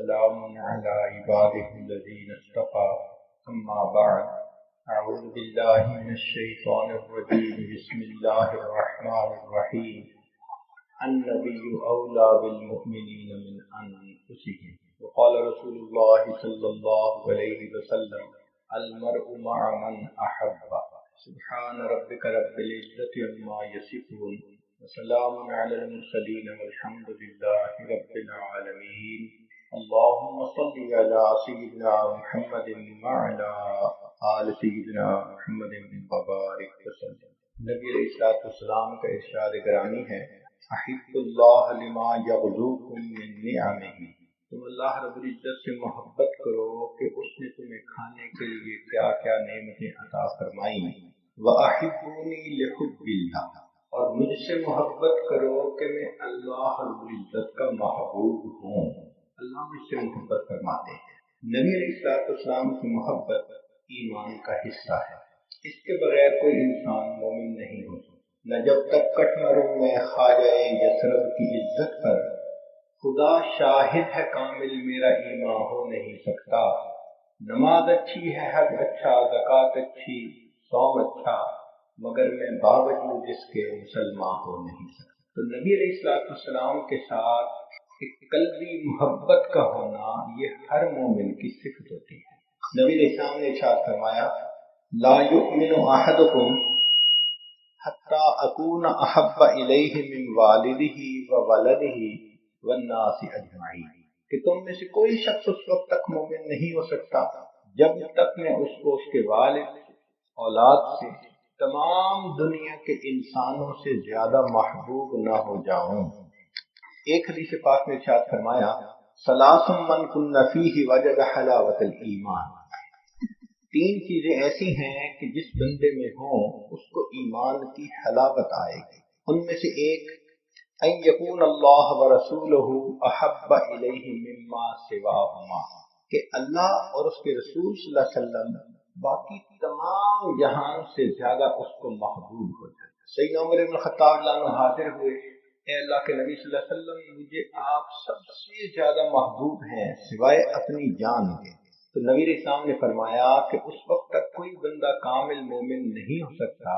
وسلام على عباده الذين اصطفى أما بعد أعوذ بالله من الشيطان الرجيم بسم الله الرحمن الرحيم النبي أولى بالمؤمنين من أنفسهم وقال رسول الله صلى الله عليه وسلم المرء مع من أحب سبحان ربك رب العزة عما يصفون وسلام على المرسلين والحمد لله رب العالمين اللهم صل على سيدنا محمد وعلى آل سيدنا محمد وبارك وسلم۔ نبی علیہ الصلوۃ والسلام کا ارشاد گرامی ہے احب اللہ لما یغزوکم من نعمہ، تم اللہ رب العزت سے محبت کرو کہ اس نے تمہیں کھانے کے لیے کیا کیا نعمتیں عطا فرمائیں۔ وَأَحِبُّونِي لِحُبِّ اللَّهِ، اور مجھ سے محبت کرو کہ میں اللہ رب العزت کا محبوب ہوں۔ اللہ مجھ سے محبت فرماتے ہیں۔ نبی علیہ الصلوۃ والسلام کی محبت ایمان کا حصہ ہے، اس کے بغیر کوئی انسان مومن نہیں ہو سکتا۔ نہ جب تک کٹ مروں میں خواجہ یثرب کی عزت پر، خدا شاہد ہے کامل میرا ایمان ہو نہیں سکتا۔ نماز اچھی ہے، حج اچھا، زکوٰۃ اچھی، صوم اچھا، مگر میں باوجود اس کے مسلمان ہو نہیں سکتا۔ تو نبی علیہ الصلوۃ والسلام کے ساتھ ایک قلبی محبت کا ہونا یہ ہر مومن کی صفت ہوتی ہے۔ نبی علیہ السلام نے ارشاد فرمایا لا یؤمن احدکم حتی اکون احب الیہ من والدہ وولدہ والناس اجمعین، کہ تم میں سے کوئی شخص اس وقت تک مومن نہیں ہو سکتا جب تک میں اس کو اس کے والد، اولاد سے، تمام دنیا کے انسانوں سے زیادہ محبوب نہ ہو جاؤں۔ ایک حدیث پاک میں ارشاد فرمایا ثلاث من کن فیہ وجد حلاوت الایمان، تین چیزیں ایسی ہیں کہ جس بندے میں ہوں اس کو ایمان کی حلاوت آئے گی۔ ان میں سے ایک ان یکون اللہ ورسولہ احب الیہ مما سواہما، کہ اللہ اور اس کے رسول صلی اللہ علیہ وسلم باقی تمام جہان سے زیادہ اس کو محبوب ہو جائے۔ سیدنا عمر بن خطاب رضی اللہ عنہ حاضر ہوئے، اے اللہ کے نبی صلی اللہ علیہ وسلم مجھے آپ سب سے زیادہ محبوب ہیں سوائے اپنی جان کے۔ تو نبی علیہ السلام نے فرمایا کہ اس وقت تک کوئی بندہ کامل مومن نہیں ہو سکتا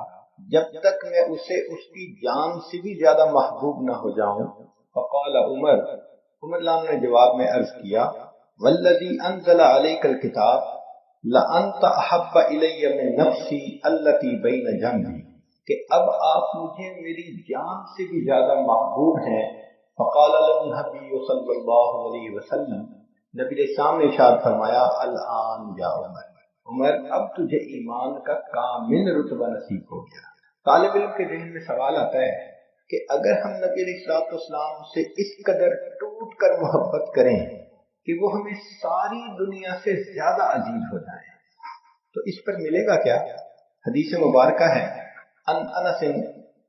جب تک میں اسے اس کی جان سے بھی زیادہ محبوب نہ ہو جاؤں۔ فقال عمر رضی اللہ عنہ نے جواب میں عرض کیا والذی انزل علیک الکتاب لَأَنْتَ أَحَبَّ إِلَيَّ مِن نَفْسِي الَّتِي بَيْنَ جَنبِي، کہ اب آپ مجھے میری جان سے بھی زیادہ محبوب ہیں۔ فقال النبی صلی اللہ علیہ وسلم، نبی علیہ السلام نے ارشاد فرمایا الآن یا عمر، عمر اب تجھے ایمان کا کامل رتبہ نصیب ہو گیا۔ طالب علم کے ذہن میں سوال آتا ہے کہ اگر ہم نبی علیہ الصلوۃ والسلام سے اس قدر ٹوٹ کر محبت کریں کہ وہ ہمیں ساری دنیا سے زیادہ عزیز ہو جائیں تو اس پر ملے گا کیا؟ حدیث مبارکہ ہے ان انس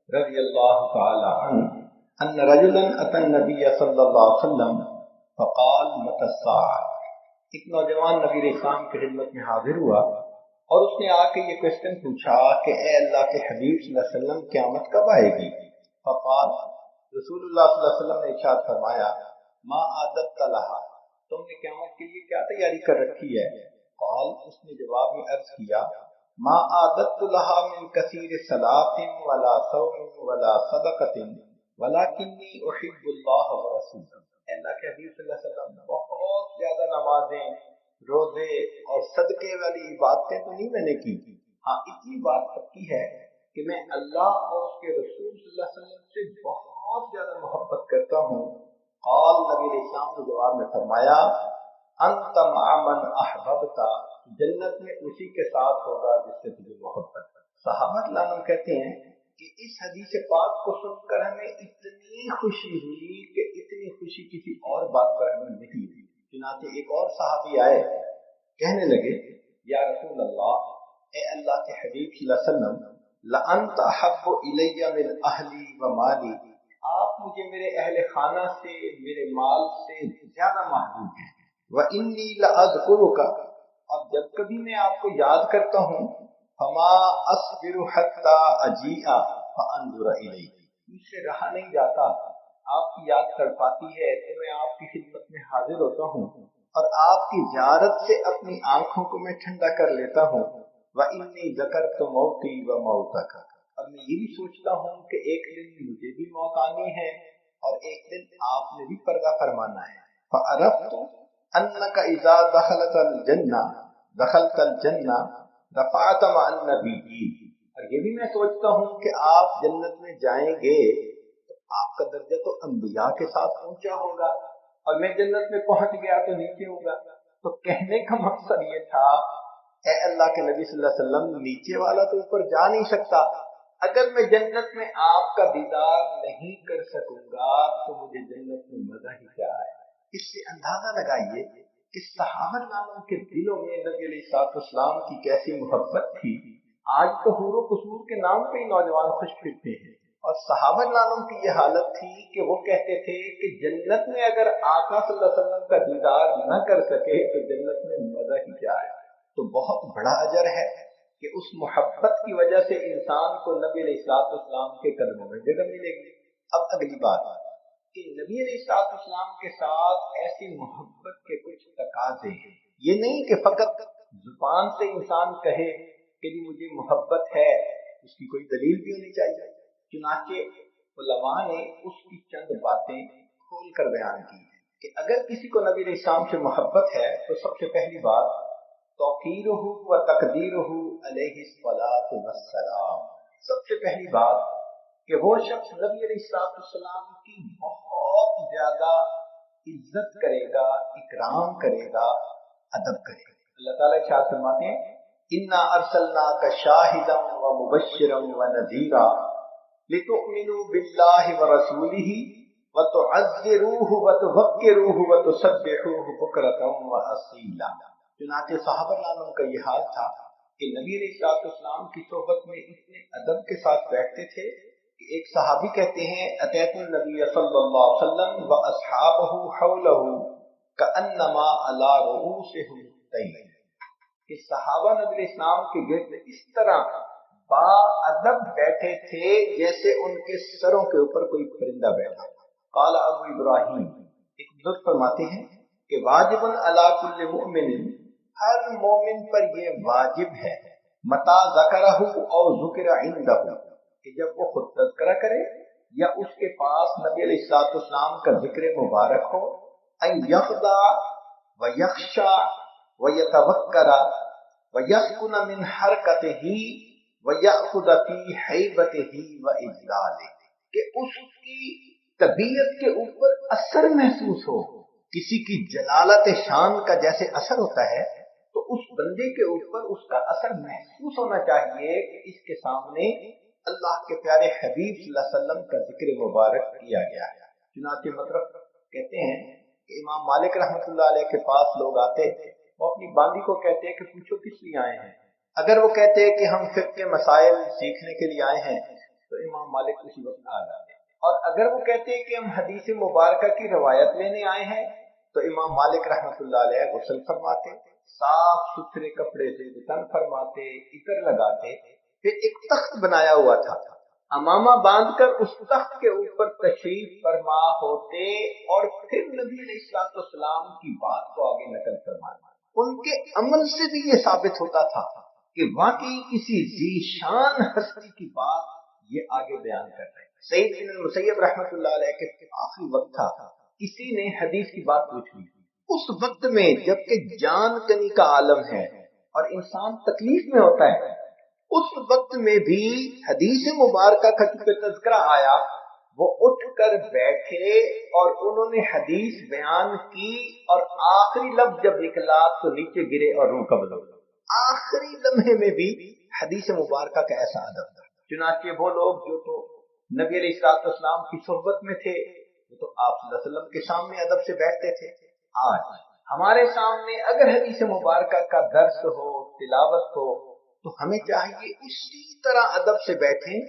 رضی اللہ تعالی عنہ ان رجلا اتى النبی صلی اللہ علیہ وسلم فقال متى الساعة، ایک نوجوان نبی علیہ السلام کی خدمت میں حاضر ہوا اور اس نے آ کے یہ کوشچن پوچھا کہ اے اللہ کے حبیب صلی اللہ علیہ وسلم قیامت کب آئے گی؟ فقال رسول اللہ صلی اللہ علیہ وسلم نے ارشاد فرمایا ما عددت لها، تم نے قیامت کے لیے کیا تیاری کر رکھی ہے؟ قال، اس نے جواب میں عرض کیا ما عادت لها من کثیر صلاۃ ولا صوم ولا صدقۃ ولکنی احب اللہ ورسولہ، اللہ کے حبیب صلی اللہ علیہ وسلم بہت زیادہ نمازیں، روزے اور صدقے والی عبادتیں تو نہیں میں نے کی، ہاں اتنی بات پکی ہے کہ میں اللہ اور اس کے رسول صلی اللہ علیہ وسلم سے بہت زیادہ محبت کرتا ہوں۔ قال، نبی علیہ السلام نے جواب میں فرمایا انت مع من احببت، جنت میں اسی کے ساتھ ہوگا جس سے تجھے محبت۔ صحابہ رضی اللہ عنہ کہتے ہیں کہ اس حدیث پاک کو سن کر ہمیں اتنی خوشی ہوئی کہ اتنی خوشی کسی اور بات پر ہمیں نہیں ہوئی۔ چنانچہ ایک اور صحابی آئے، کہنے لگے یا رسول اللہ، اے اللہ کے حبیب صلی اللہ علیہ وسلم لأنت احب الی من اہلی و مالی، آپ مجھے میرے اہل خانہ سے، میرے مال سے زیادہ محبوب ہیں۔ وَإِنِّي لَأَذْكُرُكَ، اب جب کبھی میں آپ کو یاد کرتا ہوں فَمَا أَصْبِرُ حَتَّى أَجِيءَ فَأَنظُرَ إِلَيْكَ، مجھ سے رہا نہیں جاتا آپ کی یاد تڑپاتی ہے تو میں آپ کی خدمت میں حاضر ہوتا ہوں اور آپ کی زیارت سے اپنی آنکھوں کو میں ٹھنڈا کر لیتا ہوں۔ وَإِنِّي ذَكَرْتُ مَوْتِي وَمَوْتَكَ، اور میں یہ بھی سوچتا ہوں کہ ایک دن مجھے بھی موت آنی ہے اور ایک دن آپ نے بھی پردہ فرمانا ہے۔ فَعَرَفْتُ أَنَّكَ إِذَا دَخَلْتَ الْجَنَّةَ رَفَعْتَ مَعَ النَّبِيِّينَ، اور یہ بھی میں سوچتا ہوں کہ آپ جنت میں جائیں گے تو آپ کا درجہ تو انبیاء کے ساتھ پہنچا ہوگا، اور میں جنت میں پہنچ گیا تو نیچے ہوگا۔ تو کہنے کا مقصد یہ تھا، اے اللہ کے نبی صلی اللہ علیہ وسلم، نیچے والا تو اوپر جا نہیں سکتا، اگر میں جنت میں آپ کا دیدار نہیں کر سکوں گا تو مجھے جنت میں مزہ ہی کیا ہے۔ اس سے اندازہ لگائیے کہ صحابہ ناموں کے دلوں میں نبی علیہ الصلوۃ والسلام کی کیسی محبت تھی۔ آج تو حور و قصور کے نام پہ ہی نوجوان خوش پھرتے ہیں، اور صحابہ ناموں کی یہ حالت تھی کہ وہ کہتے تھے کہ جنت میں اگر آقا صلی اللہ علیہ وسلم کا دیدار نہ کر سکے تو جنت میں مزہ ہی کیا ہے۔ تو بہت بڑا اجر ہے کہ اس محبت کی وجہ سے انسان کو نبی علیہ الصلوۃ والسلام کے قدموں میں جگہ ملے گی۔ اب اگلی بات کہ نبی علیہ الصلوۃ والسلام کے ساتھ ایسی محبت کے کچھ تقاضے ہیں۔ یہ نہیں کہ فقط زبان سے انسان کہے کہ جی مجھے محبت ہے، اس کی کوئی دلیل بھی ہونی چاہیے۔ چنانچہ علماء نے اس کی چند باتیں کھول کر بیان کی ہیں کہ اگر کسی کو نبی علیہ السلام سے محبت ہے تو سب سے پہلی بات توقیرہ و تقدیرہ علیہ الصلاۃ والسلام، سب سے پہلی بات کہ وہ شخص نبی علیہ السلام کی بہت زیادہ عزت کرے گا، اکرام کرے گا، ادب کرے گا۔ اللہ تعالیٰ ارشاد فرماتے ہیں انا ارسلناک شاہدا ومبشرا ونذیرا لتؤمنوا باللہ ورسولہ وتعزروہ وتوقروہ وتسبحوہ بکرۃ واصیلا۔ چنانچہ صحابہ کرام کا یہ حال تھا کہ نبی علیہ السلام کی صحبت میں اتنے ادب کے ساتھ بیٹھتے تھے کہ ایک صحابی کہتے ہیں اتیت النبی صلی اللہ علیہ وسلم واصحابہ حولہ کانما علی رؤوسہم الطیر، کہ صحابہ نبی علیہ السلام کے گرد اس طرح با ادب بیٹھے تھے جیسے ان کے سروں کے اوپر کوئی پرندہ بیٹھا۔ قال ابو ابراہیم، ایک بزرگ فرماتے ہیں کہ واجب علی کل مؤمن، ہر مومن پر یہ واجب ہے، متا ذکرہ او ذکر عندہ، کہ جب وہ خود تذکرہ کرے یا اس کے پاس نبی علیہ السلام کا ذکر مبارک ہو، ان یخضع ویخشع ویتوکر ویسکن من حرکتہ ویأخذ فی حیبتہ واجلالہ، کہ اس کی طبیعت کے اوپر اثر محسوس ہو، کسی کی جلالت شان کا جیسے اثر ہوتا ہے تو اس بندے کے اوپر اس کا اثر محسوس ہونا چاہیے کہ اس کے سامنے اللہ کے پیارے حبیب صلی اللہ علیہ وسلم کا ذکر مبارک کیا گیا ہے۔ چنانچہ مطلب کہتے ہیں کہ امام مالک رحمۃ اللہ علیہ کے پاس لوگ آتے، وہ اپنی باندی کو کہتے کہ پوچھو کس لیے آئے ہیں، اگر وہ کہتے کہ ہم فقہ کے مسائل سیکھنے کے لیے آئے ہیں تو امام مالک اسی وقت آ جاتے، اور اگر وہ کہتے کہ ہم حدیث مبارکہ کی روایت لینے آئے ہیں تو امام مالک رحمۃ اللہ علیہ غسل فرماتے، صاف ستھرے کپڑے سے تن فرماتے، عطر لگاتے، پھر ایک تخت بنایا ہوا تھا، امامہ باندھ کر اس تخت کے اوپر تشریف فرما ہوتے اور پھر نبی علیہ السلام کی بات کو آگے نقل فرمانا۔ ان کے عمل سے بھی یہ ثابت ہوتا تھا کہ واقعی کسی ذی شان ہستی کی بات یہ آگے بیان کر رہے ہیں۔ سعید بن المسیب رحمۃ اللہ علیہ کے آخری وقت تھا، کسی نے حدیث کی بات پوچھ لی، اس وقت میں جبکہ جان کنی کا عالم ہے اور انسان تکلیف میں ہوتا ہے، اس وقت میں بھی حدیث مبارکہ کا چونکہ تذکرہ آیا، وہ اٹھ کر بیٹھے اور انہوں نے حدیث بیان کی، اور آخری لفظ جب نکلا تو نیچے گرے اور روح قبض ہو گئی۔ آخری لمحے میں بھی حدیث مبارکہ کا ایسا ادب تھا۔ چنانچہ وہ لوگ جو تو نبی علیہ السلام کی صحبت میں تھے وہ تو آپ صلی اللہ علیہ وسلم کے سامنے ادب سے بیٹھتے تھے، آج ہمارے سامنے اگر حدیث مبارکہ کا درس ہو، تلاوت ہو، تو ہمیں چاہیے اسی طرح ادب سے بیٹھیں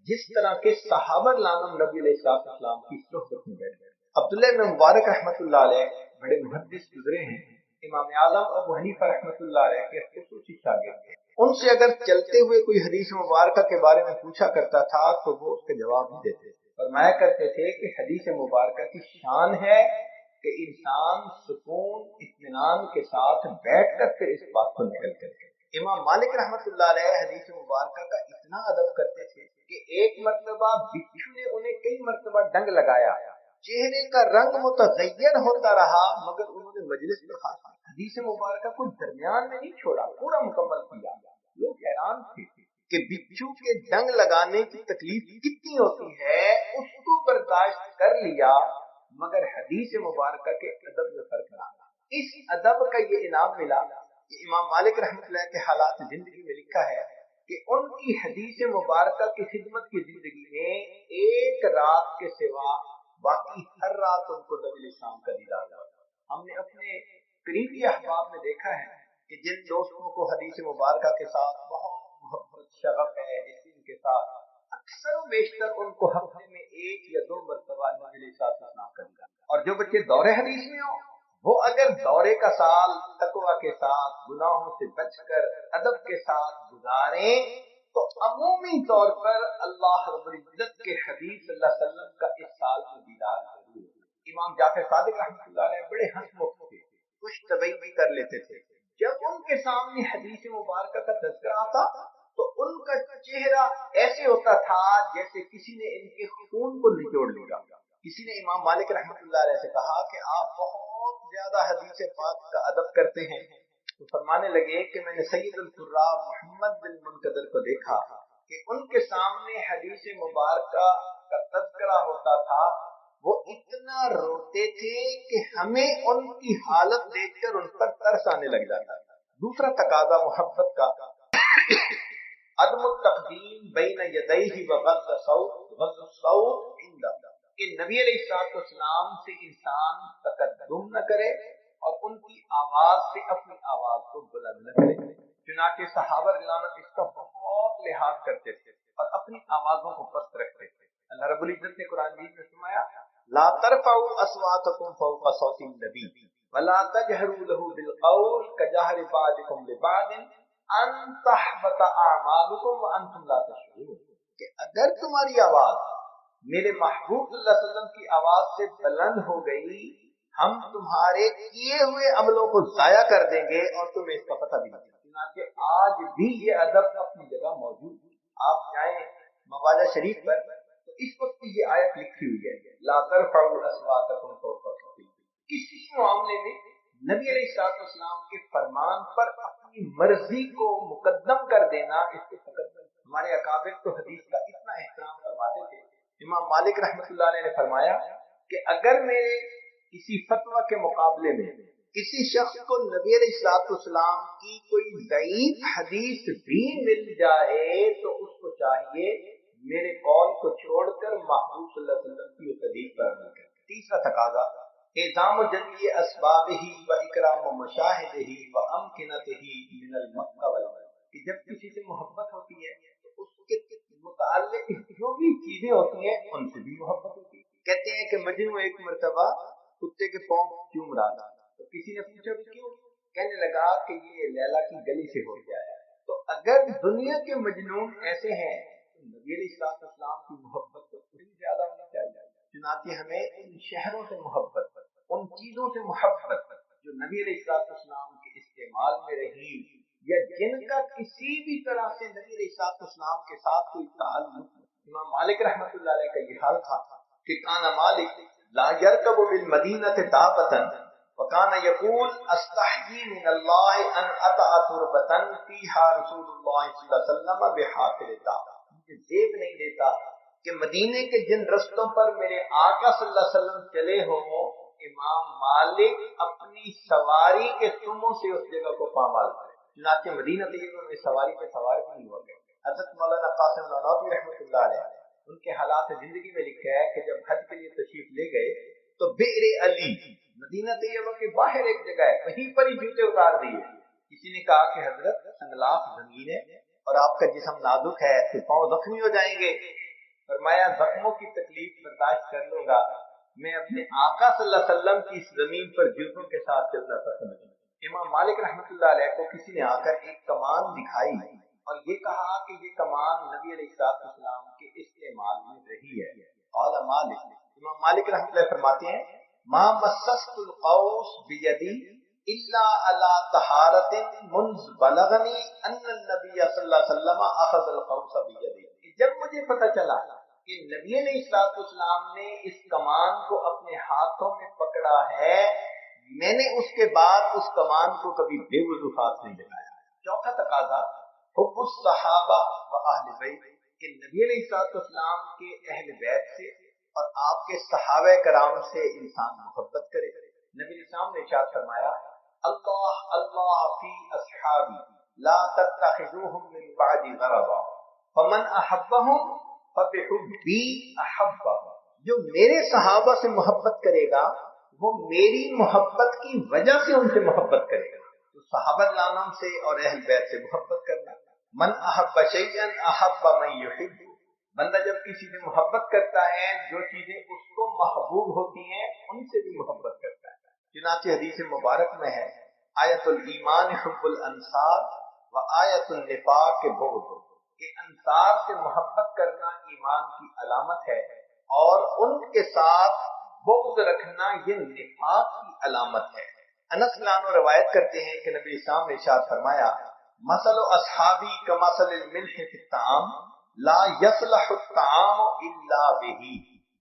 جس طرح کے صحابہ کرام نبی علیہ السلام کی صحبت میں بیٹھے۔ عبداللہ بن مبارک رحمۃ اللہ علیہ بڑے محدث گزرے ہیں، امام اعظم ابو حنیفہ رحمۃ اللہ علیہ کے خصوصی شاگرد تھے، ان سے اگر چلتے ہوئے کوئی حدیث مبارکہ کے بارے میں پوچھا کرتا تھا تو وہ اس کے جواب نہیں دیتے، فرمایا کرتے تھے کہ حدیث مبارکہ کی شان ہے کہ انسان سکون اطمینان کے ساتھ بیٹھ کر پھر اس بات کو نقل کرے۔ امام مالک رحمۃ اللہ علیہ حدیث مبارکہ کا اتنا ادب کرتے تھے کہ ایک مرتبہ بچھو نے انہیں کئی مرتبہ ڈنگ لگایا، چہرے کا رنگ متغیر ہوتا رہا، مگر انہوں نے مجلس میں حدیث مبارکہ کو درمیان میں نہیں چھوڑا، پورا مکمل کیا۔ لوگ حیران تھے کہ بچھو کے ڈنگ لگانے کی تکلیف کتنی ہوتی ہے، اس کو برداشت کر لیا، مگر حدیث مبارکہ کے ادب میں فرق نہ آیا۔ اس ادب کا یہ انعام ملا کہ امام مالک رحمۃ اللہ کے حالات زندگی میں لکھا ہے کہ ان کی حدیث مبارکہ کی خدمت کی زندگی میں ایک رات کے سوا باقی ہر رات ان کو نبی الاسلام کا دیدار ہوا۔ ہم نے اپنے قریبی احباب میں دیکھا ہے کہ جن دوستوں کو حدیث مبارکہ کے ساتھ بہت محبت شغف ہے، ان کے ساتھ اکثر و بیشتر ان کو ہفتے میں ایک یا دو مرتبہ نبی الاسلام کا دیدار، اور جو بچے دور حدیث میں ہوں وہ اگر دورے کا سال تقوی کے ساتھ گناہوں سے بچ کر ادب کے ساتھ گزاریں تو عمومی طور پر اللہ رب العزت کے حبیب صلی اللہ علیہ وسلم کا اس سال میں دیدار ضرور ہے۔ امام جعفر صادق رحمۃ اللہ علیہ بڑے ہنسمکھ تھے، خوش طبعی بھی کر لیتے تھے۔ جب ان کے سامنے حدیث مبارکہ کا تذکرہ آتا تو ان کا چہرہ ایسے ہوتا تھا جیسے کسی نے ان کے خون کو نچوڑ لیا۔ کسی نے امام مالک رحمۃ اللہ علیہ سے کہا کہ آپ بہت زیادہ حدیث پاک کا ادب کرتے ہیں، تو فرمانے لگے کہ میں نے سید القراء محمد بن منقدر کو دیکھا کہ ان کے سامنے حدیث مبارکہ کا تذکرہ ہوتا تھا، وہ اتنا روتے تھے کہ ہمیں ان کی حالت دیکھ کر ان پر ترس آنے لگ جاتا تھا۔ دوسرا تقاضا محبت کا عدم التقدیم بین یدیہ وغض الصوت عندہ، کہ نبی علیہ السلام سے انسان تقدم نہ کرے اور ان کی آواز سے اپنی آواز کو بلند نہ کرے۔ چنانچہ صحابہ رضوان اس کا بہت لحاظ کرتے تھے اور اپنی آوازوں کو پست رکھتے تھے۔ اللہ رب العزت نے قرآن مجید میں فرمایا لا ترفعوا اصواتکم فوق صوت النبی ولا تجهروا له بالقول كجهر بعضكم لبعض ان تحبط اعمالکم وانتم لا تشعرون، کہ اگر تمہاری آواز میرے محبوب صلی اللہ علیہ وسلم کی آواز سے بلند ہو گئی، ہم تمہارے کیے ہوئے عملوں کو ضائع کر دیں گے اور تمہیں اس کا پتہ بھی نہیں۔ چنانچہ آج بھی یہ ادب اپنی جگہ موجود ہے۔ آپ جائیں مواضع شریف پر تو اس وقت یہ آیت لکھی ہوئی ہے لا ترفعوا اصواتکم فوق صوت النبی۔ کسی معاملے میں نبی علیہ السلام کے فرمان پر اپنی مرضی کو مقدم کر دینا، اس کو تقدم۔ ہمارے اکابر تو حدیث کا اتنا احترام فرماتے تھے۔ امام مالک رحمۃ اللہ علیہ نے فرمایا کہ اگر میرے کسی فتویٰ کے مقابلے میں کسی شخص کو نبی علیہ السلام کی کوئی ضعیف حدیث بھی مل جائے تو اس کو چاہیے میرے قول کو چھوڑ کر محبوب صلی اللہ علیہ وسلم کی حدیث پر عمل کرے۔ تیسرا تقاضا اعظام جمی اسبابہ و اکرام مشاہدہ و امکنتہ من المکہ والمدینہ، کہ جب کسی سے محبت ہوتی ہے تو اس کے متعلق جو بھی چیزیں ہوتی ہیں ان سے بھی محبت ہوتی ہے۔ کہتے ہیں کہ مجنو ایک مرتبہ کتے کے پاؤں چوم رہا تھا تو کسی نے پوچھا کیوں؟ کہنے لگا کہ یہ لیلا کی گلی سے ہو گیا ہے۔ تو اگر دنیا کے مجنون ایسے ہیں تو نبی علیہ السلام کی محبت تو کچھ زیادہ ہونی چاہیے۔ چنانچہ ہمیں ان شہروں سے محبت، ان چیزوں سے محبت جو نبی علیہ السلام کے استعمال میں رہی یا جن کا کسی بھی طرح سے نبی علیہ السلام کے ساتھ کوئی تعلق۔ امام مالک رحمۃ اللہ علیہ کا یہ حال تھا کہ کان مالک لا يركب بالمدینہ دابۃ وکان یقول استحیی من اللہ ان اطأ تربۃ فیہا رسول اللہ صلی اللہ علیہ وسلم بحافر دابۃ، مجھے زیب نہیں دیتا کہ مدینے کے جن رستوں پر میرے آقا صلی اللہ علیہ وسلم چلے ہوں امام مالک اپنی سواری کے سموں سے اس جگہ کو پامال کرے۔ چنانچہ مدینہ طیبہ میں سواری پہ سوار بھی نہیں ہوا گیا۔ حضرت مولانا قاسم نانوتوی رحمۃ اللہ علیہ ان کے حالات زندگی میں لکھا ہے کہ جب حج کے لیے تشریف لے گئے تو بئر علی مدینہ طیبہ کے باہر ایک جگہ ہے، وہیں پر ہی جوتے اتار دیے۔ کسی نے کہا کہ حضرت سنگلاف زمین ہے اور آپ کا جسم نازک ہے تو پاؤں زخمی ہو جائیں گے۔ فرمایا زخموں کی تکلیف برداشت کر لوں گا، میں اپنے آقا صلی اللہ علیہ وسلم کی اس زمین پر جوتوں کے ساتھ چلنا پسند کروں۔ امام مالک رحمۃ اللہ علیہ کو کسی نے آ کر ایک کمان دکھائی اور یہ کہا کہ یہ کمان نبی علیہ السلام کے استعمال میں رہی ہے۔ قال مالک، امام مالک رحمۃ اللہ فرماتے ہیں ما مسست القوس بیدی الا علی طہارت منذ بلغنی ان النبی صلی اللہ علیہ وسلم اخذ القوس بیدی، جب مجھے پتہ چلا کہ نبی علیہ السلام نے اس کمان کو اپنے ہاتھوں میں پکڑا ہے، میں نے اس کے بعد اس کمان کو کبھی بے وضو ہاتھ نہیں لگایا۔ چوتھا تقاضا حب الصحابہ و اہل بیت، کہ نبی علیہ السلام کے اہل بیت سے اور آپ کے صحابہ کرام سے انسان محبت کرے۔ نبی علیہ السلام نے ارشاد فرمایا اللہ اللہ فی اصحابی لا تتخذوهم من بعد غرضا فمن احبهم فبحبی احبهم، جو میرے صحابہ سے محبت کرے گا وہ میری محبت کی وجہ سے ان سے محبت کرے گا۔ تو صحابہ کرام سے اور اہل بیت سے محبت کرنا۔ من احب شیئا احب من یحب، بندہ جب کسی سے محبت کرتا ہے جو چیزیں اس کو محبوب ہوتی ہیں ان سے بھی محبت کرتا ہے۔ چنانچہ حدیث مبارک میں ہے آیت الایمان حب الانصار و آیت النفاق بغض، کہ انصار سے محبت کرنا ایمان کی علامت ہے اور ان کے ساتھ بغض رکھنا یہ نفاق کی علامت ہے۔ انس رضی اللہ عنہ روایت کرتے ہیں کہ نبی اسلام نے ارشاد فرمایا مثل اصحابی کمثل الملح فی الطعام لا یصلح الطعام الا بہ،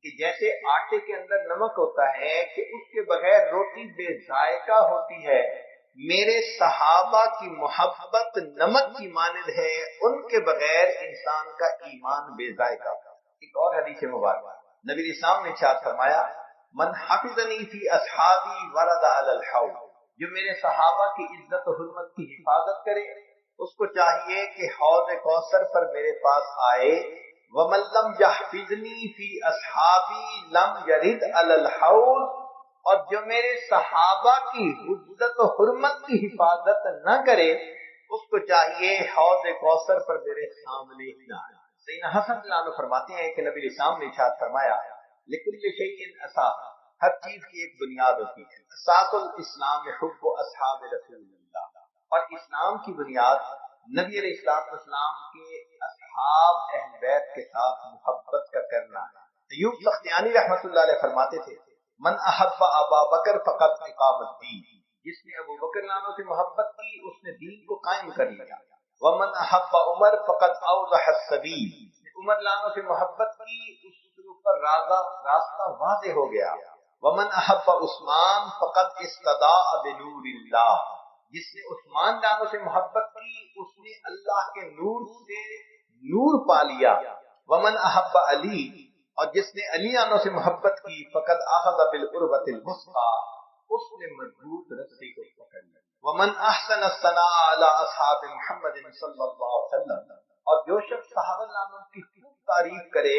کہ جیسے آٹے کے اندر نمک ہوتا ہے کہ اس کے بغیر روٹی بے ذائقہ ہوتی ہے، میرے صحابہ کی محبت نمک کی مانند ہے، ان کے بغیر انسان کا ایمان بے ذائقہ۔ ایک اور حدیث مبارکہ نبی اسلام نے ارشاد فرمایا من حفظنی فی اصحابی ورد علی الحوض، جو میرے صحابہ کی عزت و حرمت کی حفاظت کرے اس کو چاہیے کہ حوض کوثر پر میرے پاس آئے۔ ومن لم یحفظنی فی اصحابی لم یرد علی الحوض، اور جو میرے صحابہ کی عزت و حرمت کی حفاظت نہ کرے اس کو چاہیے حوض کوثر پر میرے سامنے ہی نہ آئے۔ سیدنا حسن رضی اللہ عنہ فرماتے ہیں کہ نبی اسلام نے ارشاد فرمایا لکل شیء اساس، ہر چیز کی ایک بنیاد ہوتی ہے۔ اساس الاسلام حب اصحاب رسول اللہ، اور اسلام کی بنیاد نبی علیہ السلام کے اصحاب اہل بیت کے ساتھ محبت کا کرنا ہے۔ ایوب سختیانی رحمۃ اللہ علیہ فرماتے تھے من احب ابا بکر فقد اقام الدین، جس نے ابو بکر عنہ سے محبت کی اس نے دین کو قائم کر لیا۔ ومن احب عمر فقد اوضح السبیل، عمر عنہ سے محبت کی اس کے اوپر راستہ واضح ہو گیا۔ ومن احب عثمان فقد استضاء بنور اللہ، جس نے عثمان عنہ سے محبت کی اس نے اللہ کے نور سے نور پا لیا۔ ومن احب علی، اور جس نے علی عنہ سے محبت کی فقد اخذ بالعروۃ الوثقی، اس نے مضبوط رسی کو پکڑ لیا۔ ومن احسن الثناء علی اصحاب محمد صلی اللہ علیہ وسلم، اور جو شخص صحابہ عنہ کی خوب تعریف کرے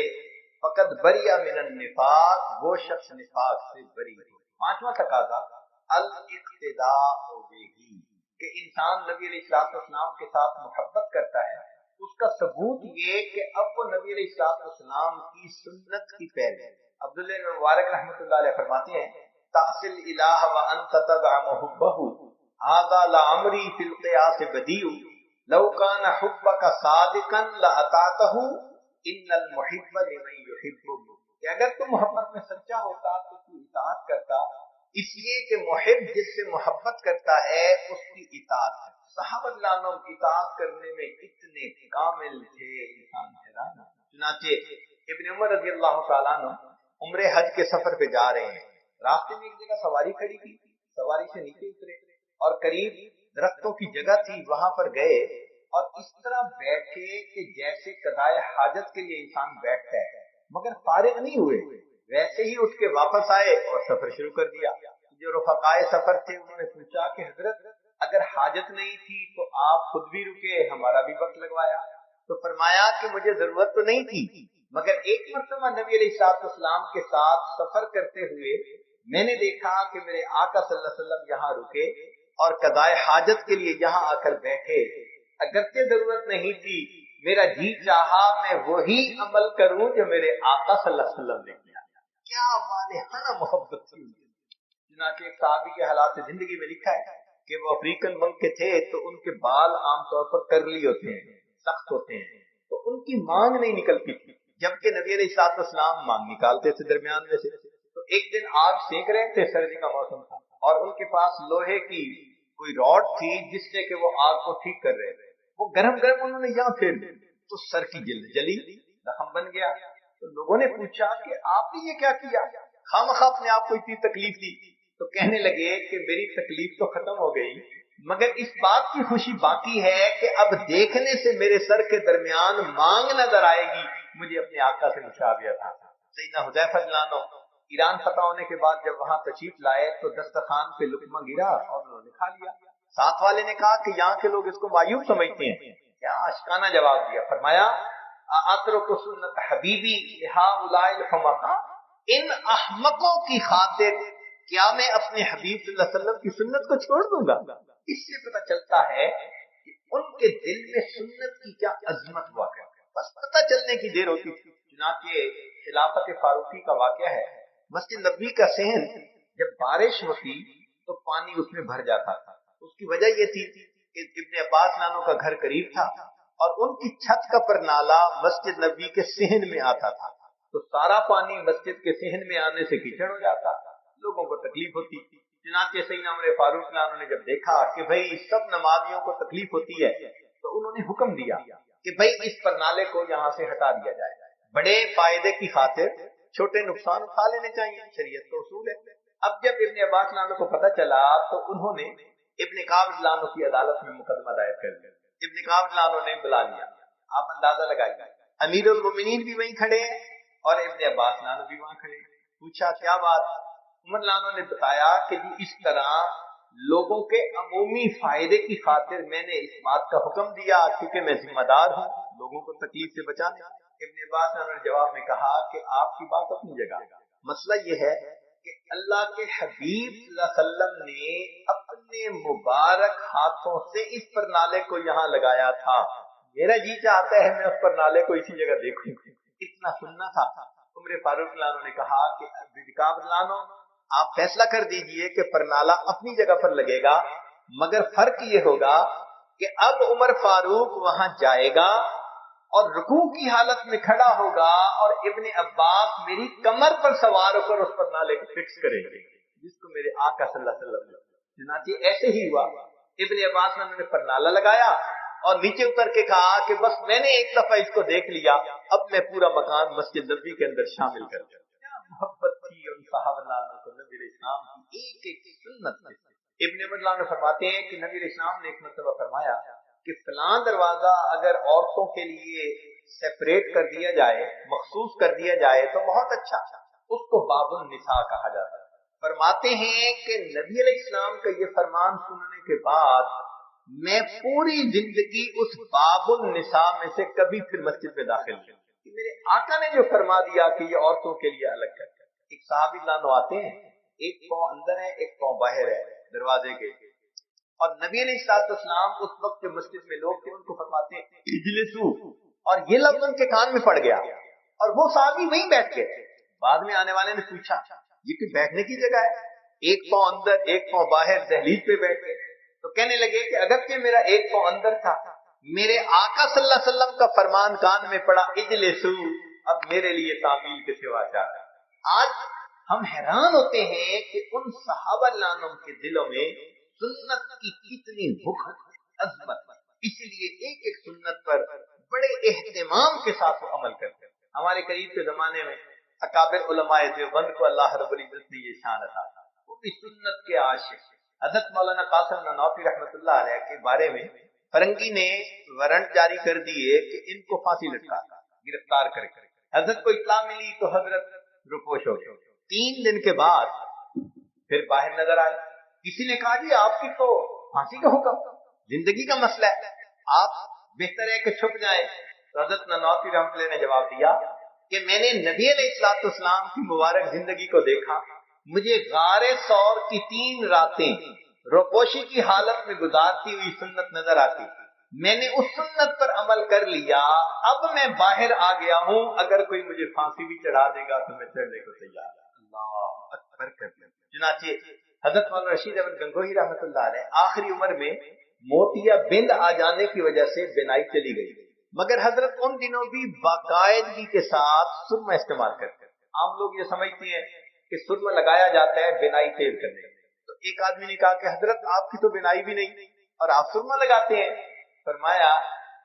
فقد بری من النفاق، وہ شخص نفاق سے بری ہے۔ پانچواں تقاضا الاقتداء بہ، کہ انسان نبی علیہ السلام کے ساتھ محبت کرتا ہے اس کا ثبوت یہ کہ اب وہ نبی علیہ السلام کی سنت کی پیروی۔ عبداللہ بن مبارک رحمۃ اللہ علیہ فرماتے ہیں تعصل الہ وانت تدعم حبہ ھذا لعمری فی القیاس بدیع لو کان حبک صادقا لاطعتہ ان المحب لمن یحب، کہ اگر تو محبت میں سچا ہوتا تو تو اطاعت کرتا، اس لیے کہ محب جس سے محبت کرتا ہے اس کی اطاعت ہے۔ صحابہ عنہ اطاعت کرنے میں اتنے کامل تھے انسان حیران۔ چنانچہ ابن عمر رضی اللہ تعالیٰ عنہ عمرے حج کے سفر پہ جا رہے ہیں، راستے میں ایک جگہ سواری کھڑی تھی، سواری سے نیچے اترے اور قریب درختوں کی جگہ تھی وہاں پر گئے اور اس طرح بیٹھے کہ جیسے قضائے حاجت کے لیے انسان بیٹھتا ہے، مگر فارغ نہیں ہوئے، ویسے ہی اٹھ کے واپس آئے اور سفر شروع کر دیا۔ جو رفقائے سفر تھے انہوں نے پوچھا کہ حضرت اگر حاجت نہیں تھی تو آپ خود بھی رکے، ہمارا بھی وقت لگوایا؟ تو فرمایا کہ مجھے ضرورت تو نہیں تھی، مگر ایک مرتبہ نبی علیہ السلام کے ساتھ سفر کرتے ہوئے میں نے دیکھا کہ میرے آقا صلی اللہ علیہ وسلم یہاں رکے اور قضائے حاجت کے لیے یہاں آ کر بیٹھے، اگرچہ ضرورت نہیں تھی میرا جی چاہا میں وہی عمل کروں جو میرے آقا صلی اللہ علیہ وسلم نے کیا۔ کیا والہانہ محبت تھی۔ چنانچہ ایک صحابی کے حالات زندگی میں لکھا ہے کہ وہ افریقن ملک کے تھے تو ان کے بال عام طور پر کرلی ہوتے ہیں، سخت ہوتے ہیں، تو ان کی مانگ نہیں نکلتی تھی، جبکہ نبی علیہ السلام مانگ نکالتے تھے درمیان میں سے. تو ایک دن آگ سینک رہے تھے، سردی کا موسم تھا، اور ان کے پاس لوہے کی کوئی راڈ تھی جس سے کہ وہ آگ کو ٹھیک کر رہے تھے. وہ گرم گرم انہوں نے یہاں پھیر دی تو سر کی جلد جلی، زخم بن گیا. تو لوگوں نے پوچھا کہ آپ نے یہ کیا کیا، خامخواہ اپنے آپ کو اتنی تکلیف دی. تو کہنے لگے کہ میری تکلیف تو ختم ہو گئی، مگر اس بات کی خوشی باقی ہے کہ اب دیکھنے سے میرے سر کے درمیان مانگ نظر آئے گی. مجھے اپنے آقا سے مشابہت تھا. سیدنا حذیفہ رضی اللہ عنہ ایران فتح ہونے کے بعد جب وہاں تشریف لائے تو دسترخوان پہ لقمہ گرا اور انہوں نے کھا لیا. ساتھ والے نے کہا کہ یہاں کے لوگ اس کو معیوب سمجھتے ہیں. کیا اشکانہ جواب دیا. فرمایا اترک سنت حبیبی لہؤلاء الحمقاء، ان احمقوں کی خاطر کیا میں اپنے حبیب صلی اللہ علیہ وسلم کی سنت کو چھوڑ دوں گا. اس سے پتہ چلتا ہے کہ ان کے دل میں سنت کی کیا عظمت ہوا ہے، بس پتہ چلنے کی دیر ہوتی تھی. چنانچہ خلافت فاروقی کا واقعہ ہے، مسجد نبوی کا صحن جب بارش ہوتی تو پانی اس میں بھر جاتا تھا. اس کی وجہ یہ تھی کہ ابن عباس نانوں کا گھر قریب تھا اور ان کی چھت کا پرنالہ مسجد نبوی کے صحن میں آتا تھا. تو سارا پانی مسجد کے صحن میں آنے سے کیچڑ ہو جاتا، لوگوں کو تکلیف ہوتی. چنانچہ سیدنا عمر فاروق نانوں نے جب دیکھا کہ بھئی سب نمازیوں کو تکلیف ہوتی ہے تو انہوں نے حکم دیا کہ بھئی اس پرنالے کو یہاں سے ہٹا دیا جائے. بڑے فائدے کی خاطر چھوٹے نقصان اٹھا لینے چاہیے، شریعت کا اصول ہے. اب جب ابن عباس نانوں کو پتہ چلا تو انہوں نے ابن کعب رضی اللہ عنہ کی عدالت میں مقدمہ دائر کر دیا. ابن کعب رضی اللہ عنہ نے بلا لیا. آپ اندازہ لگائیے، امیر المومنین بھی وہیں کھڑے ہیں اور ابن عباس نانو بھی وہاں کھڑے ہیں. پوچھا کیا بات؟ عمر نانو نے بتایا کہ جی اس طرح لوگوں کے عمومی فائدے کی خاطر میں نے اس بات کا حکم دیا کیونکہ میں ذمہ دار ہوں لوگوں کو تکلیف سے بچانے. ابن عباس نے جواب میں کہا کہ آپ کی بات اپنی جگہ، مسئلہ یہ ہے کہ اللہ کے حبیب صلی اللہ علیہ وسلم نے اپنے مبارک ہاتھوں سے اس پرنالے کو یہاں لگایا تھا. میرا جی چاہتا ہے میں اس پرنالے کو اسی جگہ دیکھوں. اتنا سننا تھا. عمر فاروق لانو نے کہا کہ ابن لانو آپ فیصلہ کر دیجئے کہ پرنالہ اپنی جگہ پر لگے گا، مگر فرق یہ ہوگا کہ اب عمر فاروق وہاں جائے گا اور رکوع کی حالت میں کھڑا ہوگا اور ابن عباس میری کمر پر سوار ہو کر اس پرنالے کو فکس کریں گے جس کو میرے آقا صلی اللہ علیہ وسلم نے. چنانچہ ایسے ہی ہوا. ابن عباس نے پرنالہ لگایا اور نیچے اتر کے کہا کہ بس میں نے ایک دفعہ اس کو دیکھ لیا، اب میں پورا مکان مسجد نبوی کے اندر شامل کر دیا. کیا محبت تھی ان صحابہ کو نبی علیہ السلام کی ایک ایک سنت میں. ابن عمر نے فرماتے ہیں کہ نبی علیہ السلام نے ایک مرتبہ فرمایا کہ فلاں دروازہ اگر عورتوں کے لیے سیپریٹ کر دیا جائے، مخصوص کر دیا جائے تو بہت اچھا، اس کو باب النساء کہا جاتا ہے. فرماتے ہیں کہ نبی علیہ السلام کا یہ فرمان سننے کے بعد میں پوری زندگی اس باب النساء میں سے کبھی پھر مسجد میں داخل نہیں. میرے آقا نے جو فرما دیا کہ یہ عورتوں کے لیے الگ کر. ایک صحابی لانو آتے ہیں، ایک پاؤں اندر ہے ایک پاؤں باہر ہے دروازے کے، اور نبی علیہ السلام اس وقت جو مسجد میں لوگ تھے ان کو فرماتے ہیں اجلسو، اور یہ لفظ ان کے کان میں پڑ گیا اور وہ صحابی وہیں بیٹھ گئے. بعد میں آنے والے نے پوچھا یہ کوئی بیٹھنے کی جگہ ہے؟ ایک پاؤں اندر ایک پاؤں باہر دہلیز پہ بیٹھ گئے. تو کہنے لگے کہ اگرچہ میرا ایک پاؤں اندر تھا، میرے آقا صلی اللہ علیہ وسلم کا فرمان کان میں پڑا اجلسو، اب میرے لیے تعمیل کے سوا چاہتا. آج ہم حیران ہوتے ہیں کہ ان صحابہ لانوں کے دلوں میں سنت کی کتنی بھوک عظمت، اسی لیے ایک ایک سنت پر بڑے اہتمام کے ساتھ وہ عمل کرتے ہیں. ہمارے قریب کے زمانے میں اکابر علماء دیوبند کو اللہ رب العزت نے یہ شان عطا تھا، وہ بھی سنت کے عاشق. حضرت مولانا قاسم نانوتوی رحمۃ اللہ علیہ کے بارے میں فرنگی نے وارنٹ جاری کر دیے کہ ان کو پھانسی لٹکا گرفتار کر کے. حضرت کو اطلاع ملی تو حضرت روپوش ہو گئے. 3 دن کے بعد پھر باہر نظر آئے. کسی نے کہا جی آپ کی تو پھانسی کا حکم، زندگی کا مسئلہ ہے، آپ بہتر ہے کہ چھپ جائیں. تو حضرت نانوتوی رحمۃ اللہ نے جواب دیا کہ میں نے نبی علیہ السلام کی مبارک زندگی کو دیکھا، مجھے غار ثور کی 3 راتیں روپوشی کی حالت میں گزارتی ہوئی سنت نظر آتی. میں نے اس سنت پر عمل کر لیا، اب میں باہر آ گیا ہوں، اگر کوئی مجھے پھانسی بھی چڑھا دے گا تو میں چڑھنے کو تیار. اللہ اکبر کرتے. چنانچہ حضرت مولانا رشید احمد گنگوہی رحمۃ اللہ علیہ آخری عمر میں موتیا بند آ جانے کی وجہ سے بینائی چلی گئی. مگر حضرت ان دنوں بھی باقاعدگی کے ساتھ سرما استعمال کرتے ہیں. عام لوگ یہ سمجھتے ہیں کہ سرما لگایا جاتا ہے بینائی تیز کرنے. تو ایک آدمی نے کہا کہ حضرت آپ کی تو بینائی بھی نہیں اور آپ سرما لگاتے ہیں. فرمایا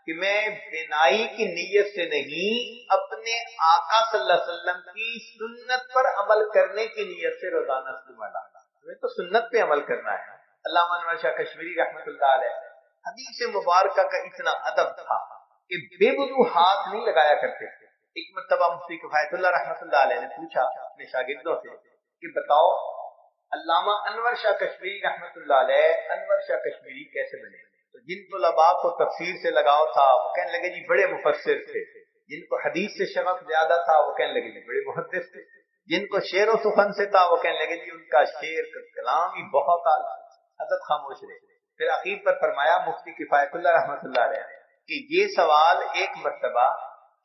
کہ میں بینائی کی نیت سے نہیں، اپنے آقا صلی اللہ علیہ وسلم کی سنت پر عمل کرنے کی نیت سے روزانہ سرما ڈالا. ہمیں تو سنت پہ عمل کرنا ہے. علامہ انور شاہ کشمیری رحمۃ اللہ علیہ حدیث مبارکہ کا اتنا ادب تھا کہ بے وضو ہاتھ نہیں لگایا کرتے تھے. ایک مرتبہ مفتی کفایت اللہ رحمۃ اللہ علیہ نے پوچھا اپنے شاگردوں سے کہ بتاؤ علامہ انور شاہ کشمیری رحمۃ اللہ علیہ انور شاہ کشمیری کیسے بنے؟ تو جن طلباء کو تفسیر سے لگاؤ تھا وہ کہنے لگے جی بڑے مفسر تھے. جن کو حدیث سے شغف زیادہ تھا وہ کہنے لگے جی بڑے محدث تھے. جن کو شعر و سخن سے تھا وہ کہنے لگے جی ان کا شعر کا کلام ہی بہت اعلیٰ. حضرت خاموش رہے. پھر آخر پر فرمایا مفتی کفایت اللہ رحمۃ اللہ علیہ کہ یہ سوال ایک مرتبہ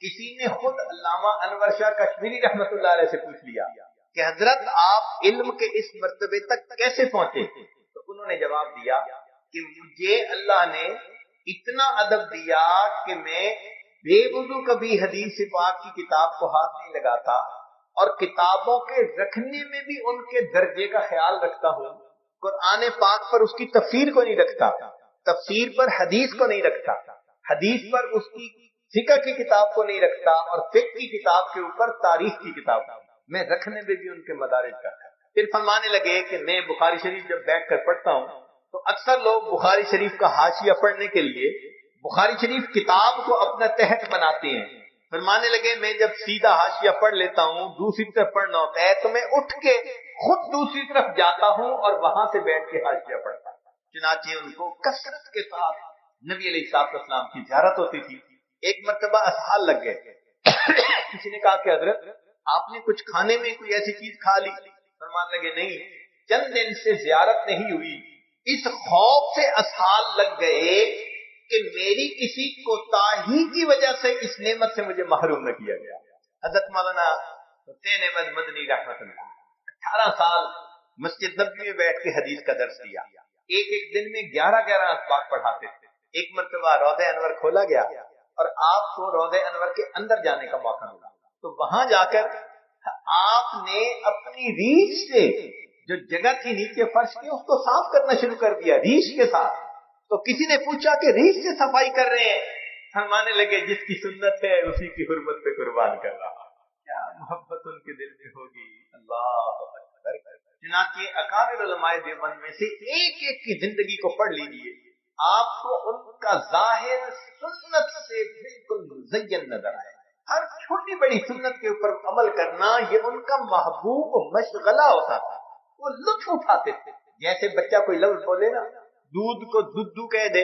کسی نے خود علامہ انور شاہ کشمیری رحمۃ اللہ علیہ سے پوچھ لیا کہ حضرت آپ علم کے اس مرتبے تک کیسے پہنچے؟ تو انہوں نے جواب دیا کہ مجھے اللہ نے اتنا ادب دیا کہ میں بے وضو کبھی حدیث پاک کی کتاب کو ہاتھ نہیں لگاتا اور کتابوں کے رکھنے میں بھی ان کے درجے کا خیال رکھتا ہوں. قرآن پاک پر اس کی تفسیر کو نہیں رکھتا، تفسیر پر حدیث کو نہیں رکھتا، حدیث پر اس کی فقہ کی کتاب کو نہیں رکھتا اور فقہ کی کتاب کے اوپر تاریخ کی کتاب میں رکھنے میں بھی ان کے مدارج کا. پھر فرمانے لگے کہ میں بخاری شریف جب بیٹھ کر پڑھتا ہوں تو اکثر لوگ بخاری شریف کا حاشیہ پڑھنے کے لیے بخاری شریف کتاب کو اپنا تحت بناتے ہیں. فرمانے لگے میں جب سیدھا حاشیہ پڑھ لیتا ہوں دوسری طرف پڑھنا ہوتا ہے تو میں اٹھ کے خود دوسری طرف جاتا ہوں اور وہاں سے بیٹھ کے حاشیہ پڑھتا ہوں. چنانچہ ان کو کثرت کے ساتھ نبی علیہ السلام کی زیارت ہوتی تھی. ایک مرتبہ اسحال لگ گئے. کسی نے کہا کہ حضرت آپ نے کچھ کھانے میں کوئی ایسی چیز کھا لی؟ فرمان لگے نہیں، چند دن سے زیارت نہیں ہوئی، اس خوف سے اسحال لگ گئے کہ میری کسی کوتاہی کی وجہ سے اس نعمت سے مجھے محروم نہ کیا گیا. حضرت مولانا حسین احمد مدنی رحمۃ اللہ 18 سال مسجد نبوی میں بیٹھ کے حدیث کا درس دیا. ایک ایک دن میں 11 اسباق پڑھاتے تھے. ایک مرتبہ روضہ انور کھولا گیا اور آپ کو روضہ انور کے اندر جانے کا موقع ملا تو وہاں جا کر آپ نے اپنی ریچھ سے جو جگہ تھی نیچے فرش کی اس کو صاف کرنا شروع کر دیا ریچھ کے ساتھ. تو کسی نے پوچھا کہ ریچھ سے صفائی کر رہے ہیں؟ فرمانے لگے جس کی سنت ہے اسی کی حرمت پہ قربان کر رہا. کیا محبت ان کے دل میں ہوگی. اللہ اکبر. چنانچہ اکابر علماء دیوبند میں سے ایک ایک کی زندگی کو پڑھ لیجئے، آپ کو ان کا ظاہر سنت سے بالکل مزین نظر آئے. ہر چھوٹی بڑی سنت کے اوپر عمل کرنا یہ ان کا محبوب مشغلہ ہوتا تھا. وہ لطف اٹھاتے تھے. جیسے بچہ کوئی لفظ بولے نا، دودھ کو دودھو کہہ دے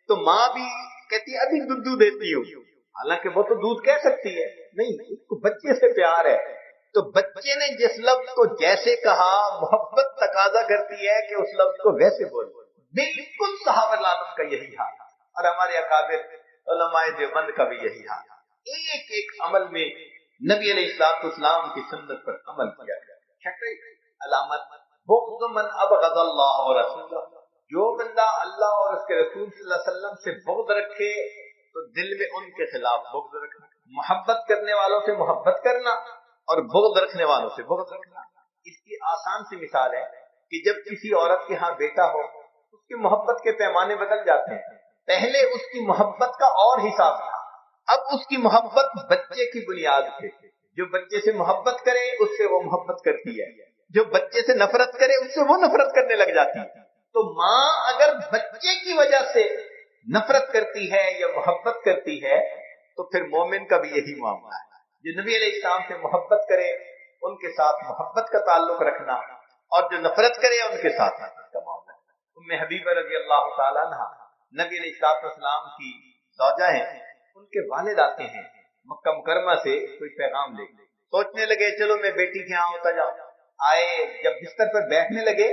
تو ماں بھی کہتی ہے ابھی دودھو دیتی ہوں، حالانکہ وہ تو دودھ کہہ سکتی ہے. نہیں، اس کو بچے سے پیار ہے تو بچے نے جس لفظ کو جیسے کہا محبت تقاضا کرتی ہے کہ اس لفظ کو ویسے بولے. بالکل صحابہ العالم کا یہی حال اور ہمارے اکابر علماء دیوبند کا بھی یہی حال. ایک ایک عمل میں نبی علیہ السلام کی سنت پر عمل کیا گیا. چھٹی علامت بغض من ابغض اللہ ورسولہ. جو بندہ اللہ اور اس کے رسول صلی اللہ علیہ وسلم سے بغض رکھے تو دل میں ان کے خلاف بغض رکھنا. محبت کرنے والوں سے محبت کرنا اور بغض رکھنے والوں سے بغض رکھنا. اس کی آسان سی مثال ہے کہ جب کسی عورت کے ہاں بیٹا ہو اس کی محبت کے پیمانے بدل جاتے ہیں. پہلے اس کی محبت کا اور حساب تھا، اب اس کی محبت بچے کی بنیاد پہ. جو بچے سے محبت کرے اس سے وہ محبت کرتی ہے، جو بچے سے نفرت کرے اس سے وہ نفرت کرنے لگ جاتی ہے. تو ماں اگر بچے کی وجہ سے نفرت کرتی ہے یا محبت کرتی ہے تو پھر مومن کا بھی یہی معاملہ ہے. جو نبی علیہ السلام سے محبت کرے ان کے ساتھ محبت کا تعلق رکھنا اور جو نفرت کرے ان کے ساتھ نفرت کا معاملہ. ام حبیبہ رضی اللہ تعالیٰ عنہ نبی علیہ السلام کی زوجہ ہیں. ان کے والد آتے ہیں مکہ مکرمہ سے کوئی پیغام لے کے. سوچنے لگے چلو میں بیٹی کے ہاں ہوتا جاؤں. آئے جب بستر پر بیٹھنے لگے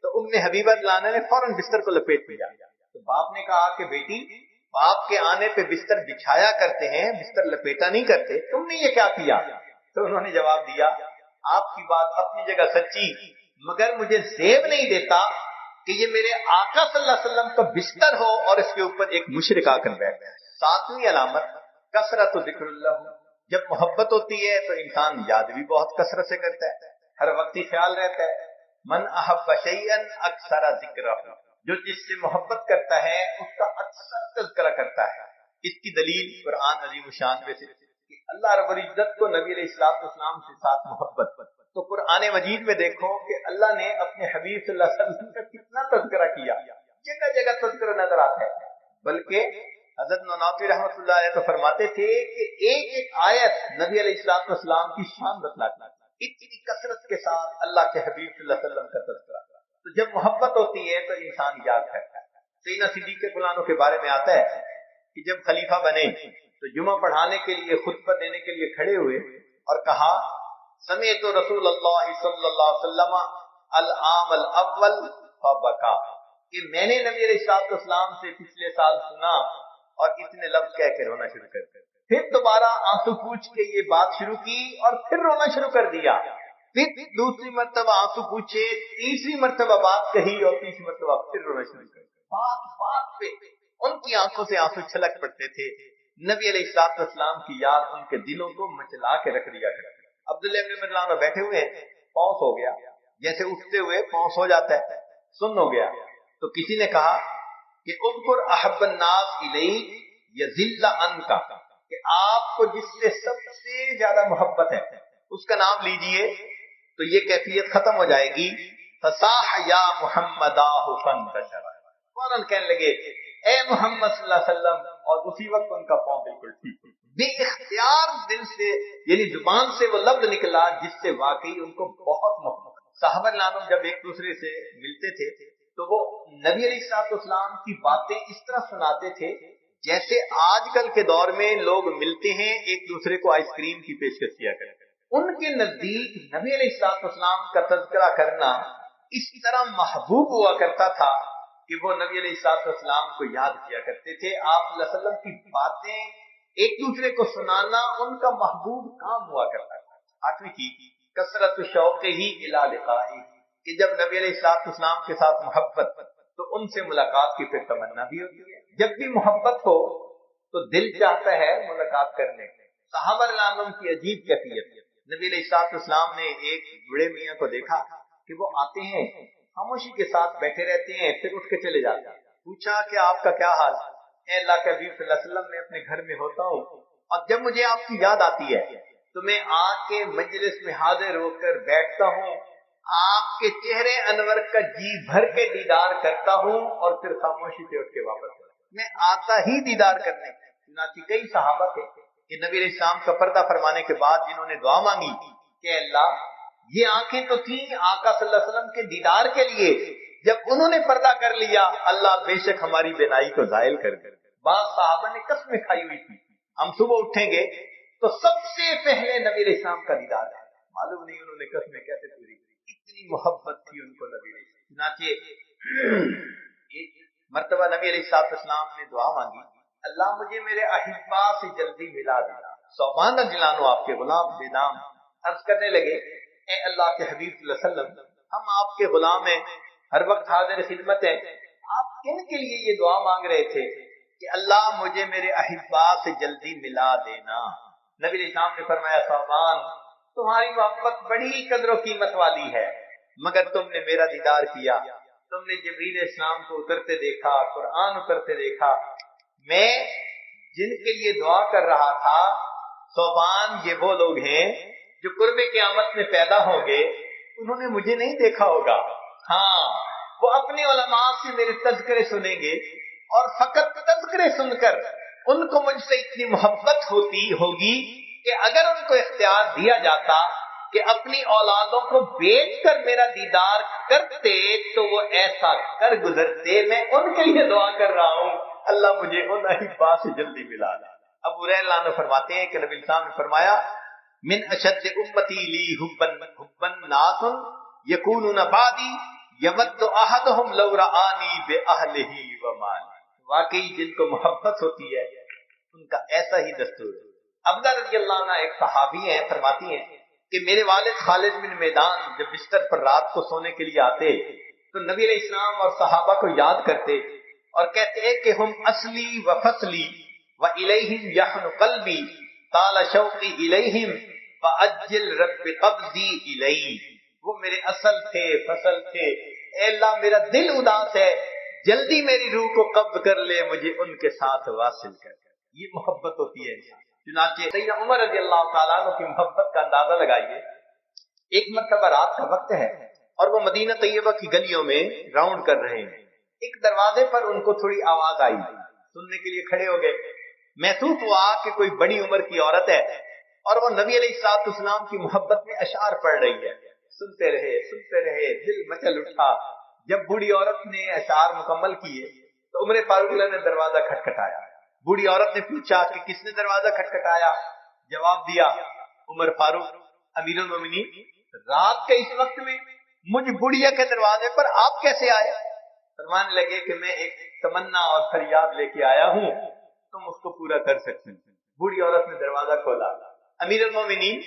تو ام حبیبہ لانا نے فوراً بستر کو لپیٹ لیا. تو باپ نے کہا کہ بیٹی باپ کے آنے پہ بستر بچھایا کرتے ہیں بستر لپیٹا نہیں کرتے، تم نے یہ کیا کیا؟ تو انہوں نے جواب دیا آپ کی بات اپنی جگہ سچی مگر مجھے زیب نہیں دیتا کہ یہ میرے آقا صلی اللہ علیہ وسلم کا بستر ہو اور اس کے اوپر ایک مشرک آ کر بیٹھ جائے. 7ویں علامت کثرت ذکراللہ، جب محبت ہوتی ہے تو انسان یاد بھی بہت کثرت سے کرتا ہے، ہر وقت ہی خیال رہتا ہے۔ من احب شیئا اکثر ذکرہ، جو جس سے محبت کرتا ہے اس کا اکثر تذکرہ کرتا ہے۔ اس کی دلیل قرآن عظیم الشان میں سے کہ اللہ رب العزت کو نبی علیہ السلام سے ساتھ محبت، تو قرآن مجید میں دیکھو کہ اللہ نے اپنے حبیب صلی اللہ علیہ وسلم کا کتنا تذکرہ کیا، جگہ جگہ تذکرہ نظر آتا ہے۔ بلکہ حضرت نانوتوی رحمۃ اللہ علیہ تو فرماتے تھے کہ ایک ایک آیت نبی علیہ السلام کی شان بتلاتی، اتنی کثرت کے ساتھ اللہ کے حبیب صلی اللہ علیہ وسلم کا تذکرہ۔ تو جب محبت ہوتی ہے تو انسان یاد کرتا ہے۔ سیدنا صدیق فلانوں کے بارے میں آتا ہے کہ جب خلیفہ بنے تو جمعہ پڑھانے کے لیے، خطبہ دینے کے لیے کھڑے ہوئے اور کہا سمعت رسول اللہ صلی اللہ علیہ وسلم العام الاول فبکا، کہ میں نے نبی علیہ السلام سے پچھلے سال سنا اور اتنے لفظ کہہ کے رونا شروع کر دیا۔ پھر دوبارہ آنسو پوچھ کے یہ بات شروع کی اور پھر رونا شروع کر دیا۔ پھر دوسری مرتبہ آنسو پوچھے، تیسری مرتبہ بات کہی اور تیسری مرتبہ پھر رونا شروع کر دیا۔ بات پہ ان کی آنکھوں سے آنسو چھلک پڑتے تھے۔ نبی علیہ السلام کی یاد ان کے دلوں کو مچلا کے رکھ دیا کرتی۔ عبداللہ بن مرلان بیٹھے ہوئے پاؤں ہو گیا، جیسے اٹھتے ہوئے پاؤں ہو جاتا ہے، سن ہو گیا، تو کسی نے کہا کہ اذکر احب الناس الیک یذل عنک، کہ آپ کو جس سے سب سے زیادہ محبت ہے اس کا نام لیجئے تو یہ کیفیت ختم ہو جائے گی۔ فصاح یا محمد فانتشر، فوراً کہنے لگے اے محمد صلی اللہ علیہ وسلم، اور اسی وقت ان کا پاؤں بالکل ٹھیک ہو، بے اختیار دل سے، یعنی زبان سے وہ لفظ نکلا جس سے واقعی ان کو بہت محبت۔ صحابہ کرام جب ایک دوسرے سے ملتے تھے تو وہ نبی علیہ السلام کی باتیں اس طرح سناتے تھے جیسے آج کل کے دور میں لوگ ملتے ہیں ایک دوسرے کو آئس کریم کی پیشکش کیا کرتے ہیں۔ ان کے نزدیک نبی علیہ السلام کا تذکرہ کرنا اس طرح محبوب ہوا کرتا تھا کہ وہ نبی علیہ السلام کو یاد کیا کرتے تھے۔ آپ صلی اللہ علیہ وسلم کی باتیں ایک دوسرے کو سنانا ان کا محبوب کام ہوا کرتا تھا۔ 8ویں چیز کثرت شوق ہی الی لقائہ، کہ جب نبی علیہ السلام کے ساتھ محبت تو ان سے ملاقات کی پھر تمنا بھی ہوتی ہے۔ جب بھی محبت ہو تو دل چاہتا ہے ملاقات کرنے۔ صحابہ کرام کی عجیب کیفیت، نبی علیہ السلام نے ایک بڑے میاں کو دیکھا کہ وہ آتے ہیں خاموشی کے ساتھ بیٹھے رہتے ہیں پھر اٹھ کے چلے جاتے ہیں۔ پوچھا کہ آپ کا کیا حال؟ اے اللہ کے حبیب صلی اللہ علیہ وسلم، میں اپنے گھر میں ہوتا ہوں اور جب مجھے آپ کی یاد آتی ہے تو میں آ کے مجلس میں حاضر ہو کر بیٹھتا ہوں، آپ کے چہرے انور کا جی بھر کے دیدار کرتا ہوں اور پھر خاموشی سے اٹھ کے واپس آتا ہوں۔ میں آتا ہی دیدار کرنے۔ چنانچہ کئی صحابہ تھے کہ نبی علیہ السلام کا پردہ فرمانے کے بعد جنہوں نے دعا مانگی کہ اللہ یہ آنکھیں تو تھیں آقا صلی اللہ علیہ وسلم کے دیدار کے لیے، جب انہوں نے پردہ کر لیا اللہ بے شک ہماری بینائی کو زائل کر دے۔ بعض صحابہ نے قسمیں کھائی ہوئی تھی ہم صبح اٹھیں گے تو سب سے پہلے نبی علیہ السلام کا دیدار ہے۔ معلوم نہیں انہوں نے قسمیں کیسے پوری کی، اتنی محبت تھی ان کو نبی علیہ السلام۔ چنانچہ ایک مرتبہ نبی علیہ السلام نے دعا مانگی اللہ مجھے میرے احبا سے جلدی ملا دینا۔ ثوبان رضی اللہ عنہ آپ کے غلام بے نام عرض کرنے لگے اے اللہ کے حبیب صلی اللہ علیہ وسلم، ہم آپ کے غلام ہیں، ہر وقت حاضر خدمت ہیں، آپ کن کے لیے یہ دعا مانگ رہے تھے کہ اللہ مجھے میرے احبا سے جلدی ملا دینا؟ نبی علیہ السلام نے فرمایا ثوبان تمہاری محبت بڑی قدر و قیمت والی ہے، مگر تم نے میرا دیدار کیا، تم نے جبریل السلام کو اترتے دیکھا، قرآن اترتے دیکھا، میں جن کے لیے دعا کر رہا تھا ثوبان یہ وہ لوگ ہیں جو قرب قیامت میں پیدا ہوں گے، انہوں نے مجھے نہیں دیکھا ہوگا، ہاں وہ اپنے علماء سے میرے تذکرے سنیں گے اور فقط تذکرے سن کر ان کو مجھ سے اتنی محبت ہوگی کہ اگر ان کو اختیار دیا جاتا کہ اپنی اولادوں کو بیچ کر میرا دیدار کرتے تو وہ ایسا کر گزرتے۔ میں ان کے لیے دعا کر رہا ہوں اللہ مجھے ان احبا سے جلدی ملا دے۔ ابو ہریرہ نے فرماتے ہیں کہ نبی السلام نے فرمایا من اشد امتی لی حبن ناس یکونون بعدی یود احدهم لو رآنی باہلہ ومال۔ واقعی جن کو محبت ہوتی ہے ان کا ایسا ہی دستور ہے۔ عبدہ رضی اللہ عنہ ایک صحابی ہیں، فرماتی ہیں کہ میرے والد خالد بن میدان جب بستر پر رات کو سونے کے لیے آتے تو نبی علیہ السلام اور صحابہ کو یاد کرتے اور کہتے کہ ہم اصلی و فصلی، وإلیہم یحن قلبی طال شوقی الیہم فاجل رب قبضی الی، وہ میرے اصل تھے، فصل تھے، اے اللہ میرا دل اداس ہے، جلدی میری روح کو قبض کر لے، مجھے ان کے ساتھ واصل کر۔ یہ محبت ہوتی ہے۔ چنانچہ سیدنا عمر رضی اللہ تعالیٰ عنہ کی محبت کا اندازہ لگائیے۔ ایک مرتبہ رات کا وقت ہے اور وہ مدینہ طیبہ کی گلیوں میں راؤنڈ کر رہے ہیں، ایک دروازے پر ان کو تھوڑی آواز آئی، سننے کے لیے کھڑے ہو گئے۔ محسوس ہوا کہ کوئی بڑی عمر کی عورت ہے اور وہ نبی علیہ الصلوۃ والسلام کی محبت میں اشعار پڑھ رہی ہے۔ سنتے رہے، دل مچل اٹھا۔ جب بوڑھی عورت نے اشعار مکمل کیے تو عمر فاروق نے دروازہ کھٹکھٹایا۔ بوڑھی عورت نے پوچھا کہ کس نے دروازہ کھٹکھٹایا؟ جواب دیا عمر فاروق امیر المومنین، رات کے اس وقت میں مجھ بڑھیا کے دروازے پر آپ کیسے آئے؟ فرمانے لگے کہ میں ایک تمنا اور فریاد لے کے آیا ہوں، تم اس کو پورا کر سکتے ہیں۔ بوڑھی عورت نے دروازہ کھولا، امیر المومنین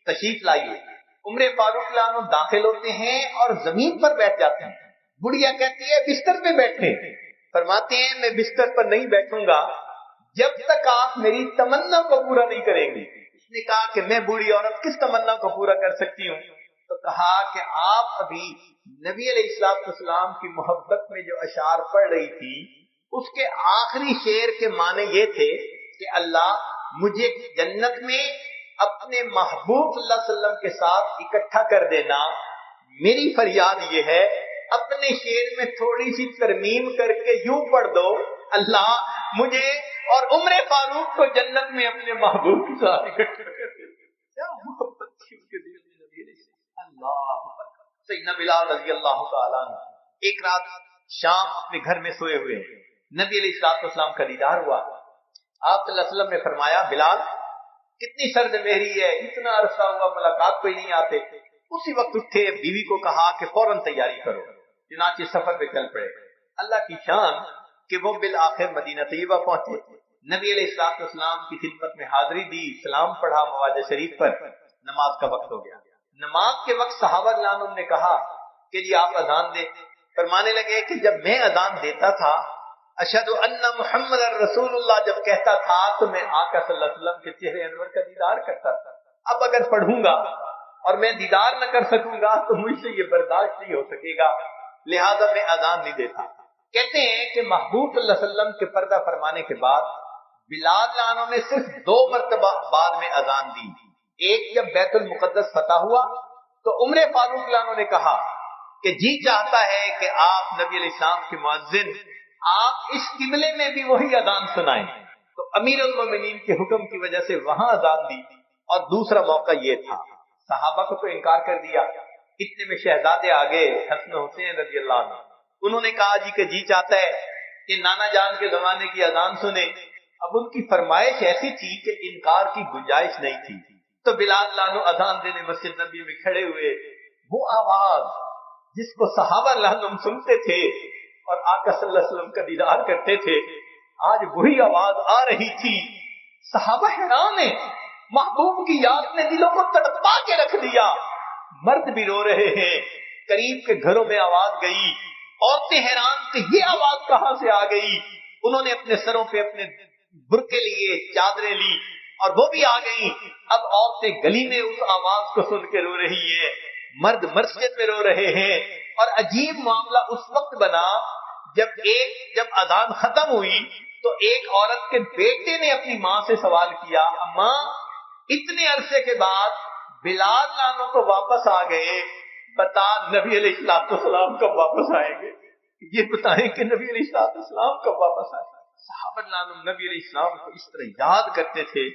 تشریف لائیے۔ عمر فاروق عنہ داخل ہوتے ہیں اور زمین پر بیٹھ جاتے ہیں۔ بڑھیا کہتی ہے بستر پہ بیٹھے، فرماتے ہیں میں بستر پر نہیں بیٹھوں گا جب تک آپ میری تمنا کو پورا نہیں کریں گے۔ اس نے کہا کہ میں بوڑھی عورت کس تمنا کو پورا کر سکتی ہوں؟ تو کہا کہ آپ ابھی نبی علیہ الصلوۃ والسلام کی محبت میں جو اشعار پڑھ رہی تھی، اس کے آخری شعر کے معنی یہ تھے کہ اللہ مجھے جنت میں اپنے محبوب صلی اللہ علیہ وسلم کے ساتھ اکٹھا کر دینا۔ میری فریاد یہ ہے اپنے شعر میں تھوڑی سی ترمیم کر کے یوں پڑھ دو، اللہ مجھے اور عمر فاروق کو جنت میں اپنے محبوب کے ساتھ اکٹھا کر دے۔ کیا محبت تھی ان کے دل میں نبی علیہ السلام۔ اللہ سیدنا بلال رضی اللہ تعالیٰ عنہ ایک رات شام اپنے گھر میں سوئے ہوئے، نبی علیہ السلام کا دیدار ہوا۔ آپ صلی اللہ علیہ وسلم نے فرمایا بلال کتنی سرد مہری ہے، اتنا عرصہ ہوا ملاقات کو ہی نہیں آتے۔ اسی وقت اٹھے، بیوی کو کہا کہ فوراً تیاری کرو، چنانچہ سفر پہ چل پڑے۔ اللہ کی شان کہ وہ بالآخر مدینہ طیبہ پہنچے، نبی علیہ السلام کی خدمت میں حاضری دی، سلام پڑھا مواضع شریف پر، نماز کا وقت ہو گیا۔ نماز کے وقت صحابہ رضی اللہ عنہم نے کہا کہ جی آپ اذان دیں۔ فرمانے لگے کہ جب میں اذان دیتا تھا اشہد ان محمد رسول اللہ جب کہتا تھا تو میں آقا صلی اللہ علیہ وسلم کے چہرے انور کا دیدار کرتا تھا، اب اگر پڑھوں گا اور میں دیدار نہ کر سکوں گا تو مجھ سے یہ برداشت نہیں ہو سکے گا، لہذا میں اذان نہیں دیتا۔ کہتے ہیں کہ محبوب صلی اللہ علیہ وسلم کے پردہ فرمانے کے بعد بلال عنہ نے صرف 2 مرتبہ بعد میں اذان دی۔ ایک جب بیت المقدس فتح ہوا تو عمر فاروق عنہ نے کہا کہ جی چاہتا ہے کہ آپ نبی علیہ السلام کے مؤذن آپ اس قبلے میں بھی وہی اذان سنائیں، تو امیر المومنین کے حکم کی وجہ سے وہاں اذان دی۔ اور دوسرا موقع یہ تھا، صحابہ کو تو انکار کر دیا، اتنے میں شہزادے آگے حسن حسین رضی اللہ عنہ، انہوں نے کہا جی کہ جی چاہتا ہے کہ نانا جان کے زمانے کی اذان سنے۔ اب ان کی فرمائش ایسی تھی کہ انکار کی گنجائش نہیں تھی، تو بلال عنہ اذان دینے مسجد نبی میں کھڑے ہوئے۔ وہ آواز جس کو صحابہ عنہ سنتے تھے اور آقا صلی اللہ علیہ وسلم کا دیدار کرتے تھے، آج وہی آواز آ رہی تھی۔ صحابہ حیران ہیں، محبوب کی یاد نے دلوں کو تڑپا کے رکھ دیا۔ مرد بھی رو رہے ہیں، قریب کے گھروں میں آواز گئی، عورتیں حیران کہ یہ آواز کہاں سے آ گئی۔ انہوں نے اپنے سروں پہ اپنے برقعے لیے، چادریں لی اور وہ بھی آ گئی۔ اب عورتیں گلی میں اس آواز کو سن کے رو رہی ہیں، مرد مسجد میں رو رہے ہیں۔ اور عجیب معاملہ اس وقت بنا جب اذان ختم ہوئی تو ایک عورت کے بیٹے نے اپنی ماں سے سوال کیا، اماں اتنے عرصے کے بعد بلال عنہ تو واپس آ گئے، بتا نبی علیہ السلام کب واپس آئیں گے؟ یہ بتائیں کہ نبی علیہ السلام کب واپس آئیں گے؟ صحابہ عنہ نبی علیہ السلام کو اس طرح یاد کرتے تھے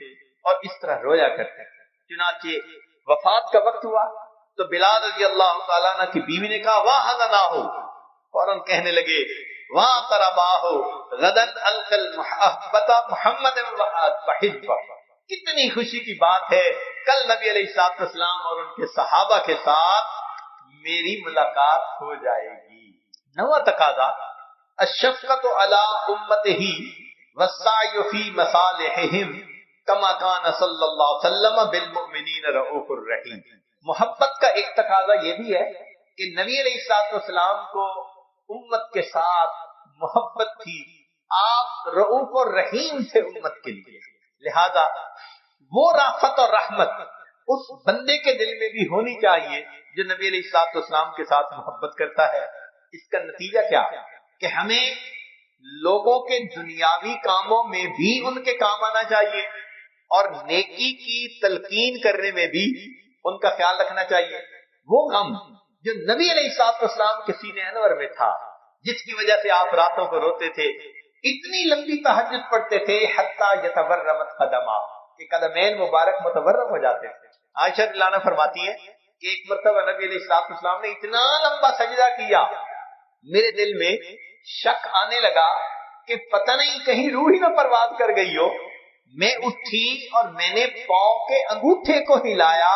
اور اس طرح رویا کرتے تھے۔ چنانچہ وفات کا وقت ہوا تو بلال رضی اللہ تعالیٰ عنہ کی بیوی نے کہا واہ حزنا ہو، فوراً کہنے لگے واہ قربا ہو غدن القل محمد وحزبہ، کتنی خوشی کی بات ہے، کل نبی علیہ السلام اور ان کے صحابہ کے ساتھ میری ملاقات ہو جائے گی۔ نواں تقاضا الشفقۃ علی امتہ والسعی فی مصالحہم کما کان صلی اللہ علیہ وسلم بالمؤمنین رؤوف الرحیم۔ محبت کا ایک تقاضا یہ بھی ہے کہ نبی علیہ السلام کو امت کے ساتھ محبت تھی، آپ رؤوف اور رحیم تھے امت کے لیے، لہذا وہ رافت اور رحمت اس بندے کے دل میں بھی ہونی چاہیے جو نبی علیہ الصلوۃ والسلام کے ساتھ محبت کرتا ہے۔ اس کا نتیجہ کیا کہ ہمیں لوگوں کے دنیاوی کاموں میں بھی ان کے کام آنا چاہیے اور نیکی کی تلقین کرنے میں بھی ان کا خیال رکھنا چاہیے۔ وہ غم جو نبی علیہ الصلوۃ والسلام کے سینے انور میں تھا، جس کی وجہ سے آپ راتوں کو روتے تھے، اتنی لمبی تہجد پڑھتے تھے حتی یتورمت قدما، کہ قدمین مبارک متورم ہو جاتے تھے۔ عائشہ رضی اللہ عنہا فرماتی ہے کہ ایک مرتبہ نبی علیہ الصلوۃ والسلام نے اتنا لمبا سجدہ کیا، میرے دل میں شک آنے لگا کہ پتہ نہیں کہیں روح ہی نہ پرواز کر گئی ہو۔ میں اٹھی اور میں نے پاؤں کے انگوٹھے کو ہلایا،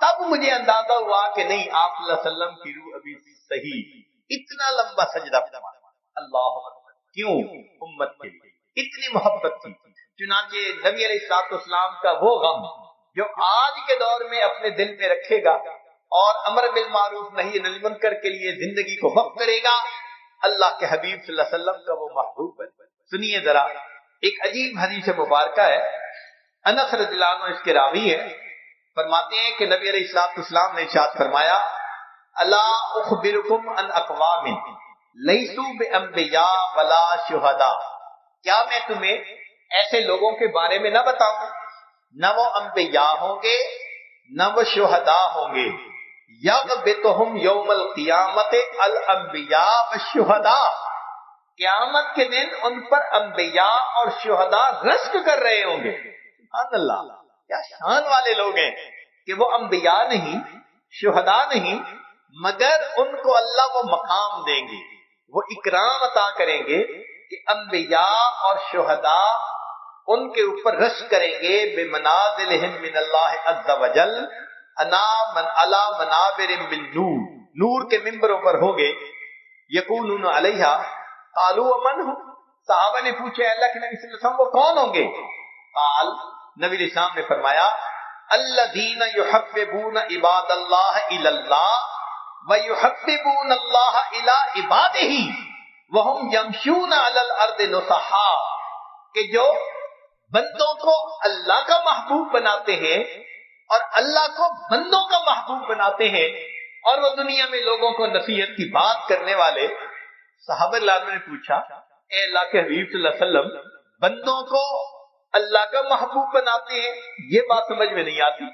تب مجھے اندازہ ہوا کہ نہیں، آپ صلی اللہ علیہ وسلم کی روح ابھی صحیح۔ اتنا لمبا سجدہ فرمایا، اللہ اکبر، کیوں؟ امت کے لیے اتنی محبت تھی۔ چنانچہ نبی علیہ الصلوۃ والسلام کا وہ غم جو آج کے دور میں اپنے دل میں رکھے گا اور امر بالمعروف نہی عن المنکر کے لیے زندگی کو وقف کرے گا، اللہ کے حبیب صلی اللہ علیہ وسلم کا وہ محبوب ہے۔ سنیے ذرا، ایک عجیب حدیث مبارکہ ہے، انس رضی اللہ عنہ اس کے راوی ہے، فرماتے ہیں کہ نبی علیہ الصلوۃ والسلام نے ارشاد فرمایا، الا اخبرکم ان اقوام لیسوا بانبیاء ولا شہداء، کیا میں تمہیں ایسے لوگوں کے بارے میں نہ بتاؤں، نہ وہ انبیاء ہوں گے نہ وہ شہداء ہوں گے، یغبطہم یوم القیامت الانبیاء والشہداء، قیامت کے دن ان پر انبیاء اور شہداء رشک کر رہے ہوں گے۔ سبحان اللہ، کیا شان والے لوگ ہیں کہ وہ انبیاء نہیں، شہداء نہیں، مگر ان کو اللہ وہ مقام دیں گے، وہ اکرام عطا کریں گے کہ انبیاء اور شہداء ان کے اوپر رشک کریں گے، بمنازلہم من اللہ عز وجل انا من علی منابر من نور، نور کے ممبروں پر ہوں گے، یکونون علیہا، قالوا ومن ہم، صحابہ نے پوچھے اللہ کے نبی صلی اللہ علیہ وسلم وہ کون ہوں گے؟ قال، نبی علیہ السلام نے فرمایا، الذین یحببون عباد اللہ الی اللہ ویحببون اللہ الی عبادہ وہم یمشون علی الارض نصحا، کہ جو بندوں کو اللہ کا محبوب بناتے ہیں اور اللہ کو بندوں کا محبوب بناتے ہیں، اور وہ دنیا میں لوگوں کو نصیحت کی بات کرنے والے۔ صحابہ اللہ نے پوچھا، اے اللہ کے حبیب صلی اللہ علیہ وسلم، بندوں کو اللہ کا محبوب بناتے ہیں، یہ بات سمجھ میں نہیں آتی۔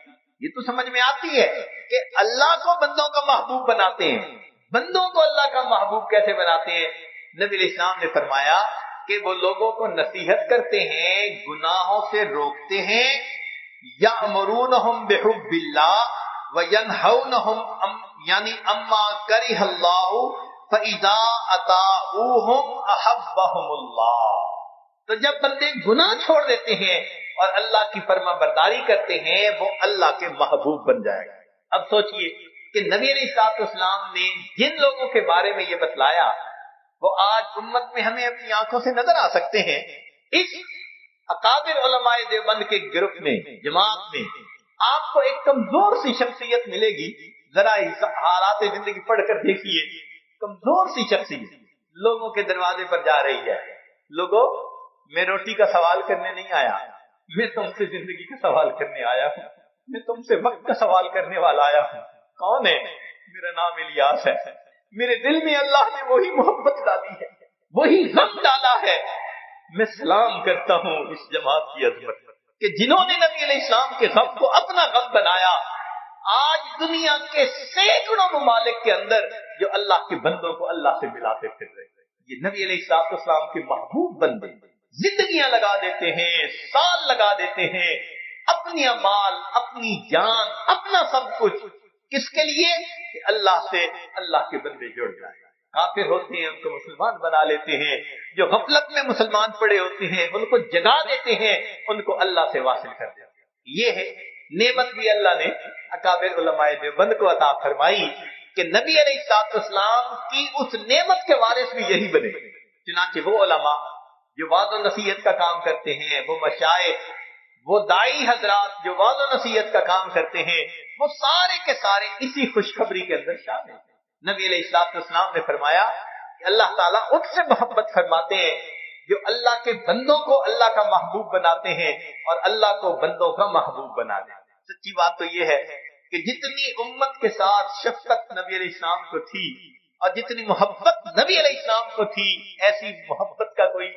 یہ تو سمجھ میں آتی ہے کہ اللہ کو بندوں کا محبوب بناتے ہیں، بندوں کو اللہ کا محبوب کیسے بناتے ہیں؟ نبی علیہ السلام نے فرمایا کہ وہ لوگوں کو نصیحت کرتے ہیں، گناہوں سے روکتے ہیں، یأمرونہم بحب اللہ وینہونہم یعنی اما کرہ اللہ فاذا اطاعوہم احبہم اللہ۔ تو جب بندے گناہ چھوڑ دیتے ہیں اور اللہ کی فرما برداری کرتے ہیں، وہ اللہ کے محبوب بن جائے گا۔ اب سوچئے کہ نبی علیہ الصلوۃ والسلام نے جن لوگوں کے بارے میں یہ بتلایا، وہ آج امت میں ہمیں اپنی آنکھوں سے نظر آ سکتے ہیں۔ اس اکابر علماء دیوبند کے گروپ میں، جماعت میں، آپ کو ایک کمزور سی شخصیت ملے گی، ذرا حالات زندگی پڑھ کر دیکھیے، کمزور سی شخصیت لوگوں کے دروازے پر جا رہی ہے، لوگوں میں روٹی کا سوال کرنے نہیں آیا، میں تم سے زندگی کا سوال کرنے آیا ہوں، میں تم سے وقت کا سوال کرنے والا آیا ہوں۔ کون ہے؟ میرا نام الیاس ہے، میرے دل میں اللہ نے وہی محبت ڈالی ہے، وہی غم ڈالا ہے۔ میں سلام کرتا ہوں اس جماعت کی عظمت کہ جنہوں نے نبی علیہ السلام کے غم کو اپنا غم بنایا۔ آج دنیا کے سینکڑوں ممالک کے اندر جو اللہ کے بندوں کو اللہ سے ملاتے پھر رہے ہیں، یہ نبی علیہ السلام کے محبوب بندے زندگیاں لگا دیتے ہیں، سال لگا دیتے ہیں، اپنی مال، اپنی جان، اپنا سب کچھ، کس کے لیے؟ کہ اللہ سے اللہ کے بندے جڑ جائیں۔ کافر ہوتے ہیں ان کو مسلمان بنا لیتے ہیں، جو غفلت میں مسلمان پڑے ہوتے ہیں ان کو جگا دیتے ہیں، ان کو اللہ سے واصل کر دیتے ہیں۔ یہ ہے نعمت بھی اللہ نے اکابر علماء دیوبند کو عطا فرمائی کہ نبی علیہ الصلوۃ والسلام کی اس نعمت کے وارث بھی یہی بنے۔ چنانچہ وہ علماء جو وعظ و نصیحت کا کام کرتے ہیں، وہ مشائخ، وہ دائی حضرات جو وعظ و نصیحت کا کام کرتے ہیں، وہ سارے کے سارے اسی خوشخبری کے اندر شامل ہیں۔ نبی علیہ الصلوۃ والسلام نے فرمایا کہ اللہ تعالیٰ ان سے محبت فرماتے ہیں جو اللہ کے بندوں کو اللہ کا محبوب بناتے ہیں اور اللہ کو بندوں کا محبوب بنا دیں۔ سچی بات تو یہ ہے کہ جتنی امت کے ساتھ شفقت نبی علیہ السلام کو تھی اور جتنی محبت نبی علیہ السلام کو تھی، ایسی محبت کا کوئی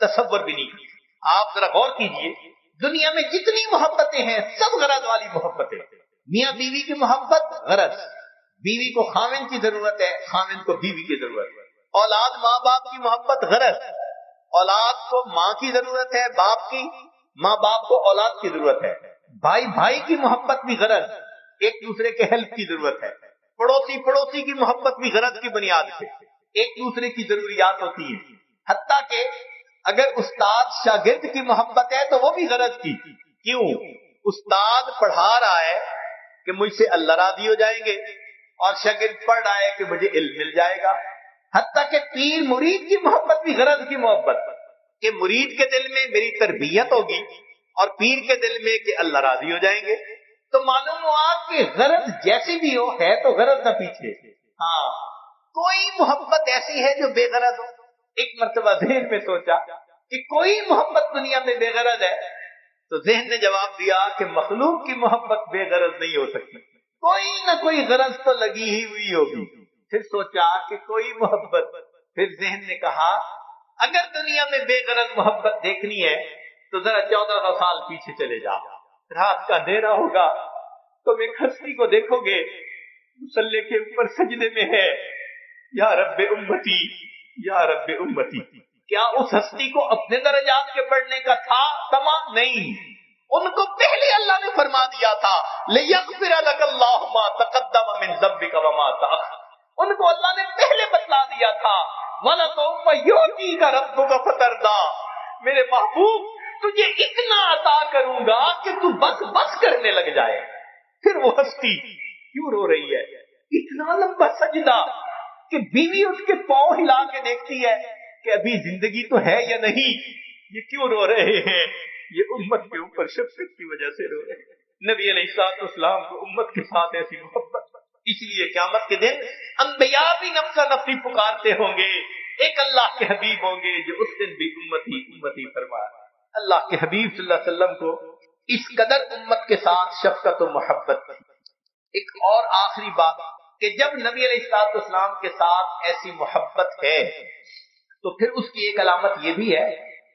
تصور بھی نہیں۔ آپ ذرا غور کیجئے، دنیا میں جتنی محبتیں ہیں سب غرض والی محبتیں۔ میاں بیوی کی محبت غرض، بیوی کو خاوند کی ضرورت ہے، خاوند کو بیوی کی ضرورت ہے۔ اولاد ماں باپ کی محبت غرض، اولاد کو ماں کی ضرورت ہے، باپ کی، ماں باپ کو اولاد کی ضرورت ہے۔ بھائی بھائی کی محبت بھی غرض، ایک دوسرے کے ہیلپ کی ضرورت ہے۔ پڑوسی پڑوسی کی محبت بھی غرض کی بنیاد پہ ایک دوسرے کی ضروریات ہوتی ہیں۔ حتیٰ کہ اگر استاد شاگرد کی محبت ہے تو وہ بھی غرض کی۔ کیوں؟ استاد پڑھا رہا ہے کہ مجھ سے اللہ راضی ہو جائیں گے، اور شاگرد پڑھ رہا ہے کہ مجھے علم مل جائے گا۔ حتیٰ کہ پیر مرید کی محبت بھی غرض کی محبت، کہ مرید کے دل میں میری تربیت ہوگی اور پیر کے دل میں کہ اللہ راضی ہو جائیں گے۔ تو معلوم ہوا کہ غرض جیسی بھی ہو ہے تو غرض نہ پیچھے۔ ہاں، کوئی محبت ایسی ہے جو بے غرض ہو؟ ایک مرتبہ ذہن میں سوچا کہ کوئی محبت دنیا میں بے غرض ہے، تو ذہن نے جواب دیا کہ مخلوق کی محبت بے غرض نہیں ہو سکتی، کوئی نہ کوئی غرض تو لگی ہی ہوئی ہوگی۔ پھر سوچا کہ کوئی محبت، پھر ذہن نے کہا اگر دنیا میں بے غرض محبت دیکھنی ہے تو ذرا 1400 سال پیچھے چلے جا، رات کا اندھیرا ہوگا، تم ایک ہستی کو دیکھو گے مصلی کے اوپر سجدے میں ہے، یا رب امتی یا رب امتی۔ کیا اس ہستی کو اپنے درجات کے پڑھنے کا تھا؟ تمام نہیں، ان کو پہلے اللہ نے فرما دیا تھا لِيَغْفِرَ لَكَ اللَّهُ مَا تَقَدَّمَ مِن ذَنبِكَ وَمَا تَأَخَّرَ۔ ان کو اللہ نے پہلے بتلا دیا تھا وَلَسَوْفَ يُعْطِيكَ رَبُّكَ فَتَرْضَىٰ، میرے محبوب تجھے اتنا عطا کروں گا کہ تو بس بس کرنے لگ جائے۔ پھر وہ ہستی کیوں رو رہی ہے؟ اتنا لمبا سجدہ کہ بیوی اس کے پاؤں ہلا کے دیکھتی ہے کہ ابھی زندگی تو ہے یا نہیں۔ یہ کیوں رو رہے ہیں؟ یہ امت کے اوپر شفقت کی وجہ سے رو رہے ہیں۔ نبی علیہ السلام کو امت کے ساتھ ایسی محبت، اس لیے قیامت کے دن انبیاء بھی نفسا نفسی پکارتے ہوں گے، ایک اللہ کے حبیب ہوں گے جو اس دن بھی امتی امتی فرمایا۔ اللہ کے حبیب صلی اللہ علیہ وسلم کو اس قدر امت کے ساتھ شفقت و محبت تھی۔ ایک اور آخری بات کہ جب نبی علیہ السلام کے ساتھ ایسی محبت ہے تو پھر اس کی ایک علامت یہ بھی ہے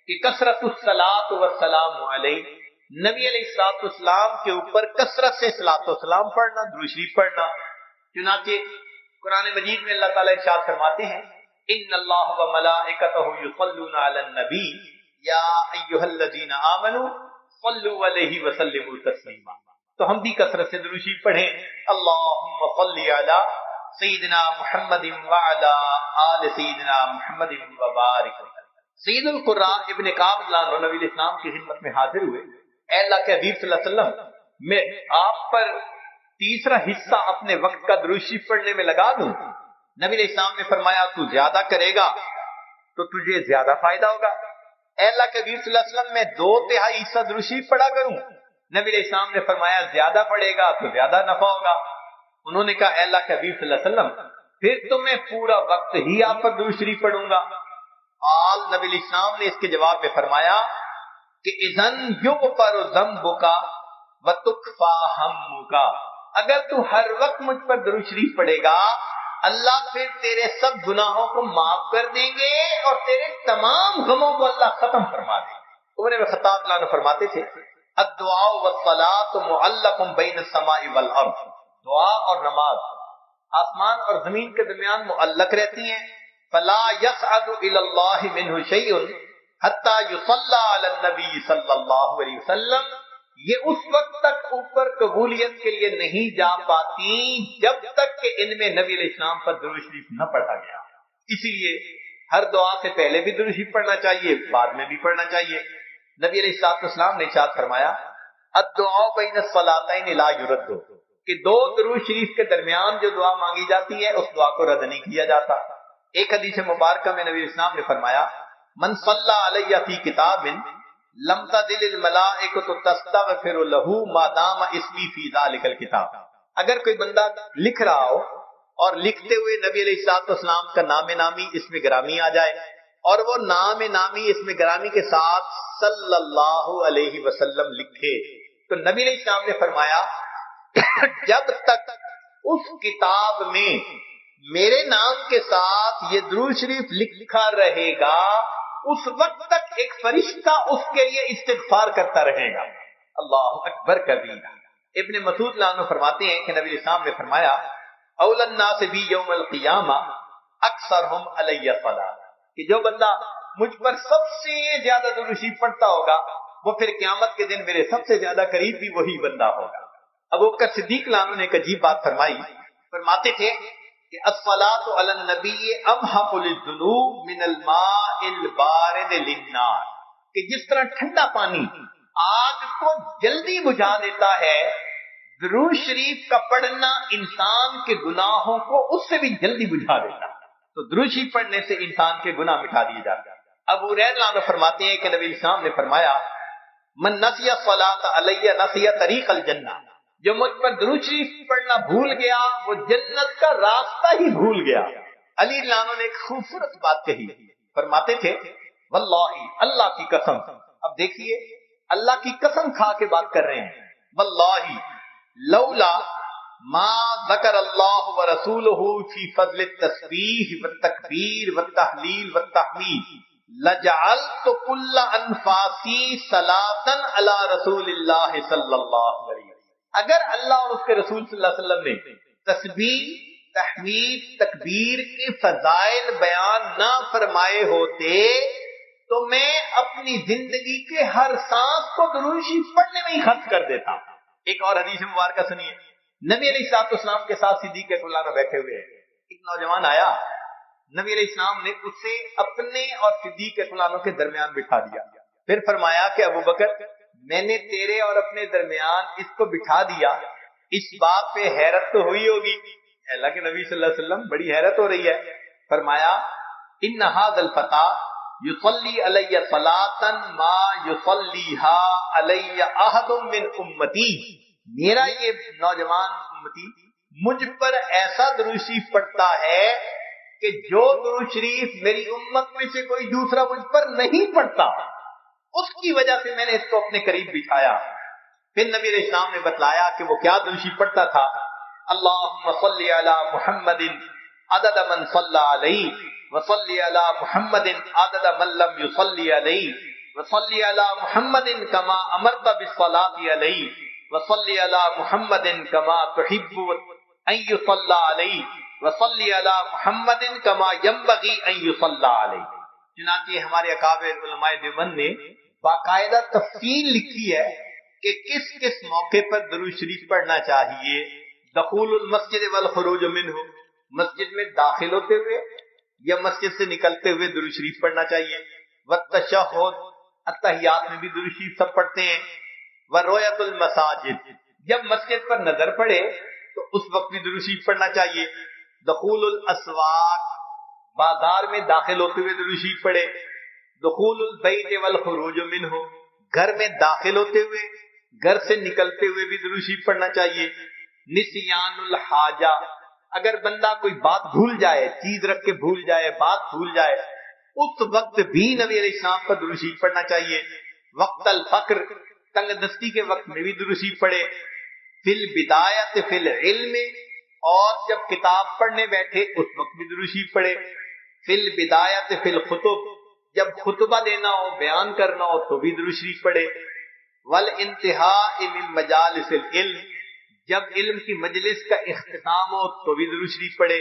کہ کثرت الصلاۃ والسلام علیہ، نبی علیہ السلام کے اوپر کثرت سے صلاۃ و سلام پڑھنا، درود شریف پڑھنا۔ چنانچہ قرآن مجید میں اللہ تعالیٰ ارشاد فرماتے ہیں ان اللہ وملائکتہ یصلون علی النبی یا ایھا الذین آمنوا صلوا علیہ وسلموا تسلیما۔ تو ہم بھی کثرت سے درود شریف پڑھیں، اللہم صلی علی سیدنا محمد وعلی آل سیدنا محمد وبارک وسلم۔ سید القراء ابن کعب رضی اللہ عنہ نبی علیہ السلام کی خدمت میں حاضر ہوئے، اے اللہ کے حبیب صلی اللہ علیہ وسلم میں آپ پر تیسرا حصہ اپنے وقت کا درود شریف پڑھنے میں لگا دوں؟ نبی علیہ السلام نے فرمایا تو زیادہ کرے گا تو تجھے زیادہ فائدہ ہوگا۔ اے اللہ کے حبیب صلی اللہ علیہ وسلم میں 2/3 حصہ درود شریف پڑھا کروں؟ نبی علیہ السلام نے فرمایا زیادہ پڑھے گا تو زیادہ نفع ہوگا۔ انہوں نے کہا اے اللہ کے حبیب صلی اللہ علیہ وسلم پھر تو میں پورا وقت ہی آپ پر درود شریف پڑھوں گا۔ آل نبی علیہ السلام نے اس کے جواب میں فرمایا کہ اذن یغفر ذنبک وتکفی ہمک، اگر تو ہر وقت مجھ پر درود شریف پڑھے گا اللہ پھر تیرے سب گناہوں کو معاف کر دیں گے اور تیرے تمام غموں کو اللہ ختم فرما دیں گے۔ عمر بن خطاب اللہ عنہ فرماتے تھے الدعاء والصلاۃ معلق بین السماء والارض، دعا اور نماز آسمان اور زمین کے درمیان معلق رہتی ہیں، فلا يصعد الى اللہ منہ شیء حتی یصلی علی النبی صلی اللہ علیہ وسلم، یہ اس وقت تک اوپر قبولیت کے لیے نہیں جا پاتی جب تک کہ ان میں نبی علیہ السلام پر درود شریف نہ پڑھا گیا۔ اسی لیے ہر دعا سے پہلے بھی درود شریف پڑھنا چاہیے، بعد میں بھی پڑھنا چاہیے۔ نبی علیہ السلام نے ارشاد فرمایا الدعاء بین الصلاتین لا یرد، کہ 2 درود شریف کے درمیان جو دعا مانگی جاتی ہے اس دعا کو رد نہیں کیا جاتا۔ ایک حدیث مبارکہ میں نبی علیہ السلام نے فرمایا من صلی علیہ فی کتاب لم تزل الملائکۃ تستغفر له ما دام اسمی فی ذلک الکتاب، اگر کوئی بندہ لکھ رہا ہو اور لکھتے ہوئے نبی علیہ السلام کا نام نامی اس میں گرامی آ جائے اور وہ نام نامی اس میں گرامی کے ساتھ صلی اللہ علیہ وسلم لکھے، تو نبی علیہ السلام نے فرمایا جب تک اس کتاب میں میرے نام کے ساتھ یہ درود شریف لکھا رہے گا اس وقت تک ایک فرشتہ اس کے لیے استغفار کرتا رہے گا۔ اللہ اکبر کبیرہ۔ ابن مسعود رضی اللہ عنہ فرماتے ہیں کہ نبی علیہ السلام نے فرمایا اول الناس بی یوم القیامہ اکثرہم علی صلاۃ، کہ جو بندہ مجھ پر سب سے زیادہ درود شریف پڑھتا ہوگا وہ پھر قیامت کے دن میرے سب سے زیادہ قریب بھی وہی بندہ ہوگا۔ ابو بکر صدیق رضی اللہ عنہ نے ایک عجیب بات فرمائی، فرماتے تھے کہ الصلاۃ علی النبی امحق للذنوب من الماء البارد للنار، کہ جس طرح ٹھنڈا پانی آگ کو جلدی بجھا دیتا ہے، درود شریف کا پڑھنا انسان کے گناہوں کو اس سے بھی جلدی بجھا دیتا ہے، تو درود شریف پڑھنے سے انسان کے گناہ مٹا دیے جاتے ہیں۔ ابو ہریرہ عنہ فرماتے ہیں کہ نبی علیہ السلام نے فرمایا من نسی الصلاۃ علی نسی طریق الجنہ، جو مجھ پر درود شریف پڑھنا بھول گیا وہ جنت کا راستہ ہی بھول گیا۔ علی رضی اللہ عنہ نے ایک خوبصورت بات کہی، فرماتے تھے واللہ، اللہ کی قسم، اب دیکھیے اللہ کی قسم کھا کے بات کر رہے ہیں، واللہ لولا ما ذکر اللہ ورسولہ فی فضل التسبیح والتکبیر والتحلیل والتحمید لجعلت کل انفاسی صلاۃ علی رسول اللہ صلی اللہ علیہ وسلم، اگر اللہ اور اس کے رسول صلی اللہ علیہ وسلم نے تسبیح، تحمید، تکبیر کے فضائل بیان نہ فرمائے ہوتے تو میں اپنی زندگی کے ہر سانس کو درود شریف پڑھنے میں ہی خرچ کر دیتا۔ ایک اور حدیث مبارکہ سنیے، نبی علیہ الصلوۃ والسلام کے ساتھ صدیق اکبر عنہ بیٹھے ہوئے ہیں، ایک نوجوان آیا، نبی علیہ السلام نے اسے اپنے اور صدیق اکبر عنہ کے درمیان بٹھا دیا، پھر فرمایا کہ ابو بکر میں نے تیرے اور اپنے درمیان اس کو بٹھا دیا، اس بات پہ حیرت تو ہوئی ہوگی، اللہ کے نبی صلی اللہ علیہ وسلم بڑی حیرت ہو رہی ہے، فرمایا ان ھذا الفتى یصلی علی صلاۃ ما یصلیھا علی احد من امتی، میرا یہ نوجوان امتی مجھ پر ایسا درود شریف پڑھتا ہے کہ جو درود شریف میری امت میں سے کوئی دوسرا مجھ پر نہیں پڑھتا، اس کی وجہ سے میں نے اس کو اپنے قریب بٹھایا۔ پھر نبی علیہ السلام نے بتلایا کہ وہ کیا درود شریف پڑھتا تھا، اللہم صلی علی محمد عدد من صلی علیہ وصلی علی محمد عدد من لم یصلی علیہ وصلی علی محمد کما امرت بالصلاۃ علیہ وصلی علی محمد کما تحب ان یصلی علیہ وصلی علی محمد کما ینبغی ان یصلی علیہ۔ چنانچہ ہمارے اکابر علماء دیوبند نے باقاعدہ تفصیل لکھی ہے کہ کس کس موقع پر درود شریف پڑھنا چاہیے۔ دخول المسجد والخروج منہ، مسجد میں داخل ہوتے ہوئے یا مسجد سے نکلتے ہوئے درود شریف پڑھنا چاہیے، والتشہد، اتحیات میں بھی درود شریف سب پڑھتے ہیں، ورؤیت المساجد، جب مسجد پر نظر پڑے تو اس وقت بھی درود شریف پڑھنا چاہیے، دخول الاسواق، بازار میں داخل ہوتے ہوئے درود شریف پڑھے، دخول البیت والخروج منہ، گھر میں داخل ہوتے ہوئے گھر سے نکلتے ہوئے بھی درود شریف پڑھنا چاہیے، نسیان الحاجہ، اگر بندہ کوئی بات بھول جائے، چیز رکھ کے بھول جائے، بات بھول جائے، اس وقت بھی نبی علیہ السلام کا درود شریف پڑھنا چاہیے، وقت الفقر، تنگ دستی کے وقت میں بھی درود شریف پڑھے، فی البدایت فی العلم، اور جب کتاب پڑھنے بیٹھے اس وقت بھی درود شریف پڑھے، فی البدایت فی الخطب، جب خطبہ دینا ہو، بیان کرنا ہو تو بھی درود شریف پڑھے، والانتہاء من مجالس العلم، جب علم کی مجلس کا اختتام ہو تو بھی درود شریف پڑھے،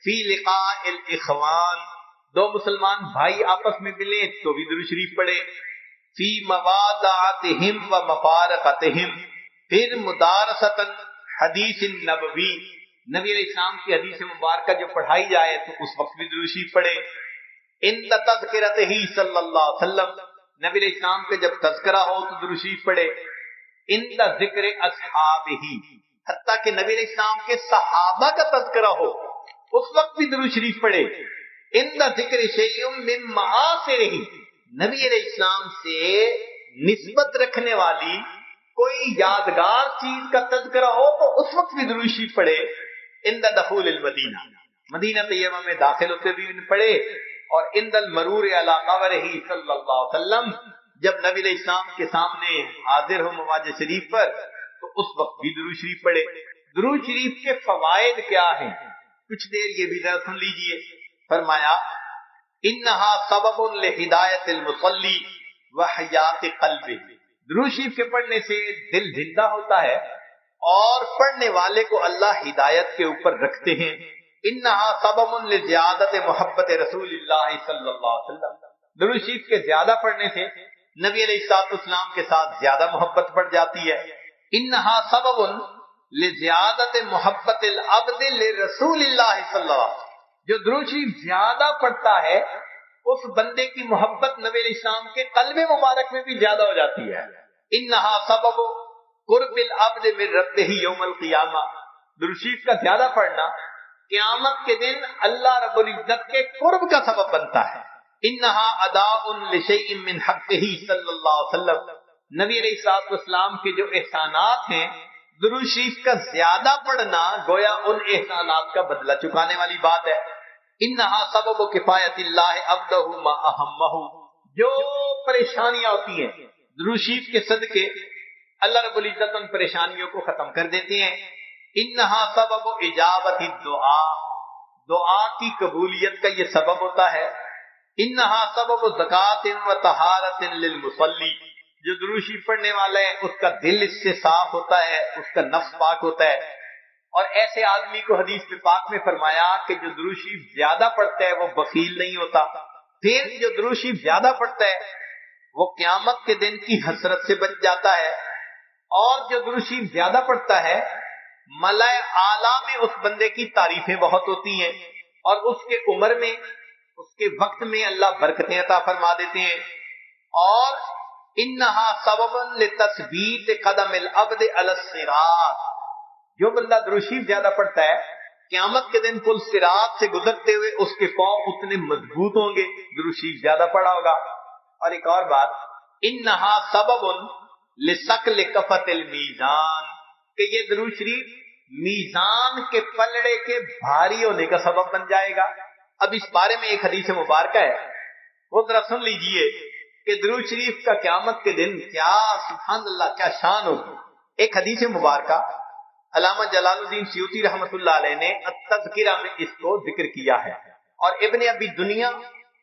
فی لقاء الاخوان، دو مسلمان بھائی آپس میں ملیں تو بھی درود شریف پڑھے، فی موادعتہم و مفارقتہم، پھر مدارسۃ حدیث النبوی، نبی علیہ السلام کی حدیث مبارکہ جو پڑھائی جائے تو اس وقت بھی درود شریف پڑھے، ان تذکرتہ صلی اللہ علیہ وسلم، نبی علیہ السلام کے جب تذکرہ ہو تو درود شریف پڑھے، ان ذکر اصحابہ، حتیٰ کہ نبی علیہ السلام کے صحابہ کا تذکرہ ہو اس وقت بھی درود شریف پڑھے، ان ذکر شیء من معاصرہ، نبی علیہ السلام سے نسبت رکھنے والی کوئی یادگار چیز کا تذکرہ ہو تو اس وقت بھی درود شریف پڑھے، ان دخول المدینہ، مدینہ طیبہ میں داخل ہوتے بھی پڑھے، اور اندل مرور علی قبرہ صلی اللہ علیہ وسلم، جب نبی علیہ السلام کے سامنے حاضر ہو مواج شریف پر تو اس وقت بھی درود شریف پڑھے۔ درود شریف کے فوائد کیا ہیں؟ کچھ دیر یہ بھی ذرا سن لیجئے۔ فرمایا انہا سبب لہدایت المصلی وحیات قلبہ، درود شریف کے پڑھنے سے دل زندہ ہوتا ہے اور پڑھنے والے کو اللہ ہدایت کے اوپر رکھتے ہیں۔ انہا سبب لزیادت محبت رسول اللہ صلی اللہ علیہ وسلم، درود شریف کے زیادہ پڑھنے سے نبی علیہ السلام کے ساتھ زیادہ محبت بڑھ جاتی ہے۔ انہا سبب لزیادت محبت العبد لرسول اللہ صلی اللہ علیہ وسلم، جو درود شریف زیادہ پڑھتا ہے اس بندے کی محبت نبی علیہ السلام کے قلب مبارک میں بھی زیادہ ہو جاتی ہے۔ انہا سبب قرب العبد من ربہ یوم القیامہ، درود شریف کا زیادہ پڑھنا قیامت کے دن اللہ رب العزت کے قرب کا سبب بنتا ہے۔ انہا اداء لشیء من حقہ صلی اللہ علیہ وسلم، نبی علیہ السلام کے جو احسانات ہیں درود شریف کا زیادہ پڑھنا گویا ان احسانات کا بدلہ چکانے والی بات ہے۔ انہا سبب کفایت اللہ عبدہ ما اہمہ، جو پریشانیاں ہوتی ہیں درود شریف کے صدقے اللہ رب العزت ان پریشانیوں کو ختم کر دیتے ہیں۔ انہا سبب اجابت الدعاء، دعا کی قبولیت کا یہ سبب ہوتا ہے۔ انہا سبب زکوٰۃ و طہارت للمصلی، جو درود شریف پڑھنے والا ہے اس کا دل اس سے صاف ہوتا ہے، اس کا نفس پاک ہوتا ہے۔ اور ایسے آدمی کو حدیث میں پاک میں فرمایا کہ جو درود شریف زیادہ پڑھتا ہے وہ بخیل نہیں ہوتا۔ پھر جو درود شریف زیادہ پڑھتا ہے وہ قیامت کے دن کی حسرت سے بچ جاتا ہے، اور جو درود شریف زیادہ پڑھتا ہے ملائے اعلیٰ میں اس بندے کی تعریفیں بہت ہوتی ہیں، اور اس کے عمر میں اس کے وقت میں اللہ برکتیں عطا فرما دیتے ہیں۔ اور انہا سبب لتثبیت قدم العبد علی الصراط، جو بندہ درود شریف زیادہ پڑھتا ہے قیامت کے دن پل صراط سے گزرتے ہوئے اس کے پاؤں اتنے مضبوط ہوں گے، درود شریف زیادہ پڑھا ہوگا۔ اور ایک اور بات، انہا سبب لثقل کفۃ الميزان، کہ یہ درود شریف میزان کے پلڑے کے بھاری ہونے کا سبب بن جائے گا۔ اب اس بارے میں ایک حدیث مبارکہ ہے، وہ ذرا سن لیجئے کہ درود شریف کا قیامت کے دن کیا سبحان اللہ کیا شان ہوگی۔ ایک حدیث مبارکہ علامہ جلال الدین سیوطی رحمۃ اللہ علیہ نے التذکرہ میں اس کو ذکر کیا ہے، اور ابن ابی دنیا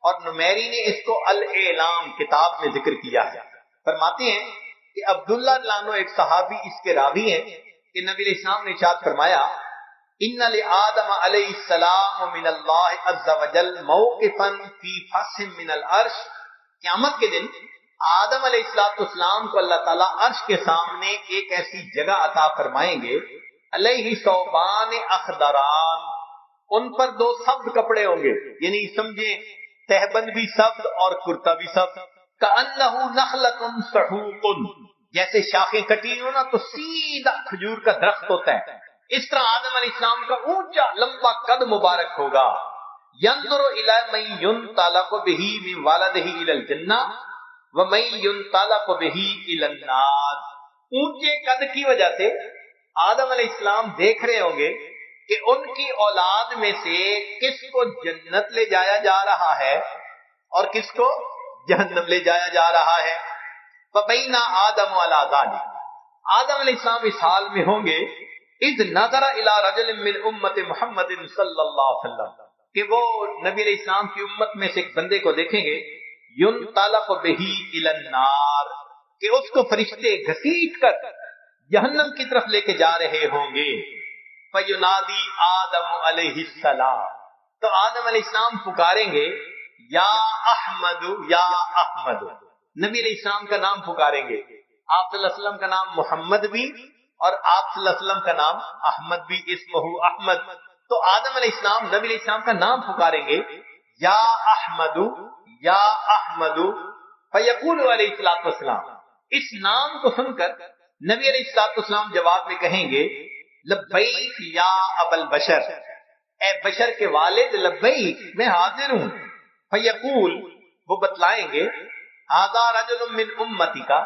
اور نمیری نے اس کو الاعلام کتاب میں ذکر کیا ہے۔ فرماتے ہیں کہ عبداللہ لانو ایک صحابی اس کے راوی ہیں کہ نبی علیہ السلام نے ارشاد فرمایا ان لآدم علیہ السلام من اللہ عز وجل موقفا فی فص من العرش، قیامت کے دن آدم علیہ السلام کو اللہ تعالیٰ عرش کے سامنے ایک ایسی جگہ عطا فرمائیں گے، علیہ ثوبان اخضران، ان پر دو سبز کپڑے ہوں گے، یعنی سمجھیں تہبند بھی سبز اور کرتا بھی سبز، کأنہ نخلۃ سحوق، جیسے شاخیں کٹی ہو نا تو سیدھا کھجور کا درخت ہوتا ہے، اس طرح آدم علیہ السلام کا اونچا لمبا قد مبارک ہوگا۔ ينظر الى من ينطلق به من والده الى الجنہ ومن ينطلق به الى النار، اونچے قد کی وجہ سے آدم علیہ السلام دیکھ رہے ہوں گے کہ ان کی اولاد میں سے کس کو جنت لے جایا جا رہا ہے اور کس کو جہنم لے جایا جا رہا ہے۔ فبین آدم علی ذلک، آدم علیہ السلام اس حال میں ہوں گے اذ نظر الی رجل من امت محمد صلی اللہ علیہ وسلم، کہ وہ نبی علیہ السلام کی امت میں سے ایک بندے کو دیکھیں گے ينطلق به الی النار، کہ اس کو فرشتے گھسیٹ کر جہنم کی طرف لے کے جا رہے ہوں گے۔ فینادی آدم علیہ السلام، تو آدم علیہ السلام پکاریں گے یا احمد یا احمد، نبی علیہ السلام کا نام پکاریں گے، آپ صلی اللہ علیہ وسلم کا نام محمد بھی اور آپ صلی اللہ علیہ وسلم کا نام احمد بھی، اسمہ احمد، تو آدم علیہ السلام نبی علیہ السلام کا نام پکاریں گے یا احمد یا احمد، فیقول علیہ السلام، اس نام کو سن کر نبی علیہ السلام جواب میں کہیں گے لبیک یا ابا البشر، اے بشر کے والد لبیک میں حاضر ہوں۔ فیقول، وہ بتلائیں گے ھذا رجل من امتی کا،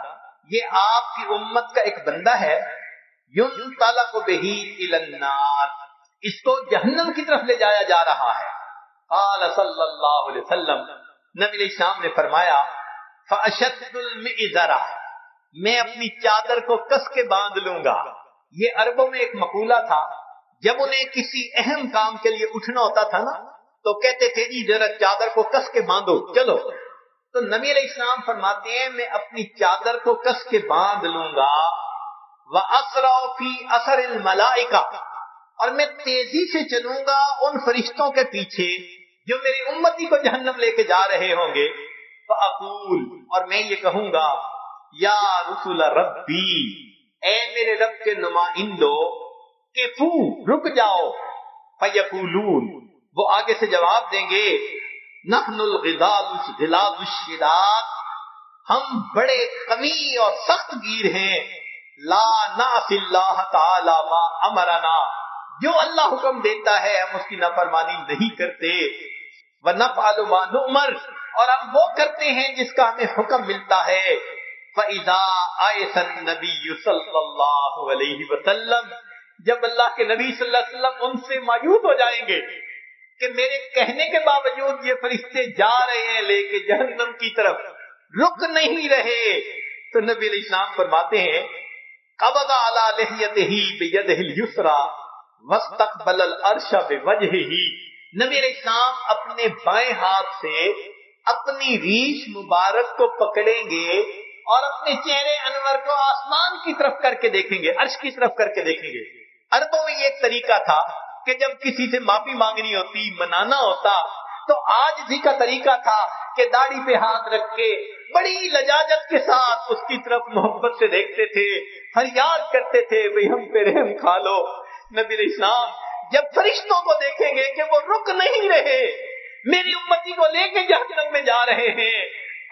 یہ آپ کی امت کا ایک بندہ ہے، ينطلق به الى النار، اس کو جہنم کی طرف لے جایا جا رہا ہے۔ قال صلی اللہ علیہ وسلم، نبی علیہ السلام نے فرمایا فَأَشَدُّ الْمِئْزَرَ، میں اپنی چادر کو کس کے باندھ لوں گا۔ یہ عربوں میں ایک مقولہ تھا، جب انہیں کسی اہم کام کے لیے اٹھنا ہوتا تھا نا تو کہتے تھے جی ذرا چادر کو کس کے باندھو چلو۔ تو نبی علیہ السلام فرماتے ہیں میں اپنی چادر کو کس کے باندھ لوں گا، وَأَسْرَعُ فِي أَثَرِ الْمَلَائِكَةِ، اور میں تیزی سے چلوں گا ان فرشتوں کے پیچھے جو میری امتی کو جہنم لے کے جا رہے ہوں گے۔ فَأَقُولُ، اور میں یہ کہوں گا یا رسول ربی، اے میرے رب کے نمائندو، کفو، رک جاؤ۔ فَيَقُولُونَ، وہ آگے سے جواب دیں گے نحن الغلاظ الشداد، ہم بڑے قوی اور سخت گیر ہیں، لا نعصی اللہ تعالی ما امرنا، جو اللہ حکم دیتا ہے ہم اس کی نافرمانی نہیں کرتے، ونفعل ما نؤمر، اور ہم وہ کرتے ہیں جس کا ہمیں حکم ملتا ہے۔ فَإِذَا آیَسَ النَّبِيُّ صلی اللہ علیہ وسلم، جب اللہ کے نبی صلی اللہ علیہ وسلم ان سے مایوس ہو جائیں گے کہ میرے کہنے کے باوجود یہ فرشتے جا رہے ہیں لے کے جہنم کی طرف، رک نہیں رہے، تو نبی علیہ السلام فرماتے ہیں قبض علی لحیتہ بیدہ الیسری واستقبل العرش بوجہہ، نبی علیہ السلام اپنے بائیں ہاتھ سے اپنی ریش مبارک کو پکڑیں گے اور اپنے چہرے انور کو آسمان کی طرف کر کے دیکھیں گے، عرش کی طرف کر کے دیکھیں گے۔ عربوں میں یہ ایک طریقہ تھا کہ جب کسی سے معافی مانگنی ہوتی، منانا ہوتا، تو آج بھی کا طریقہ تھا کہ داڑھی پہ ہاتھ رکھ کے بڑی لجاجت کے ساتھ اس کی طرف محبت سے دیکھتے تھے، فریاد کرتے تھے بھئی ہم پہ رحم کھا لو۔ نبی علیہ السلام جب فرشتوں کو دیکھیں گے کہ وہ رک نہیں رہے، میری امتی کو لے کے جہنم میں جا رہے ہیں،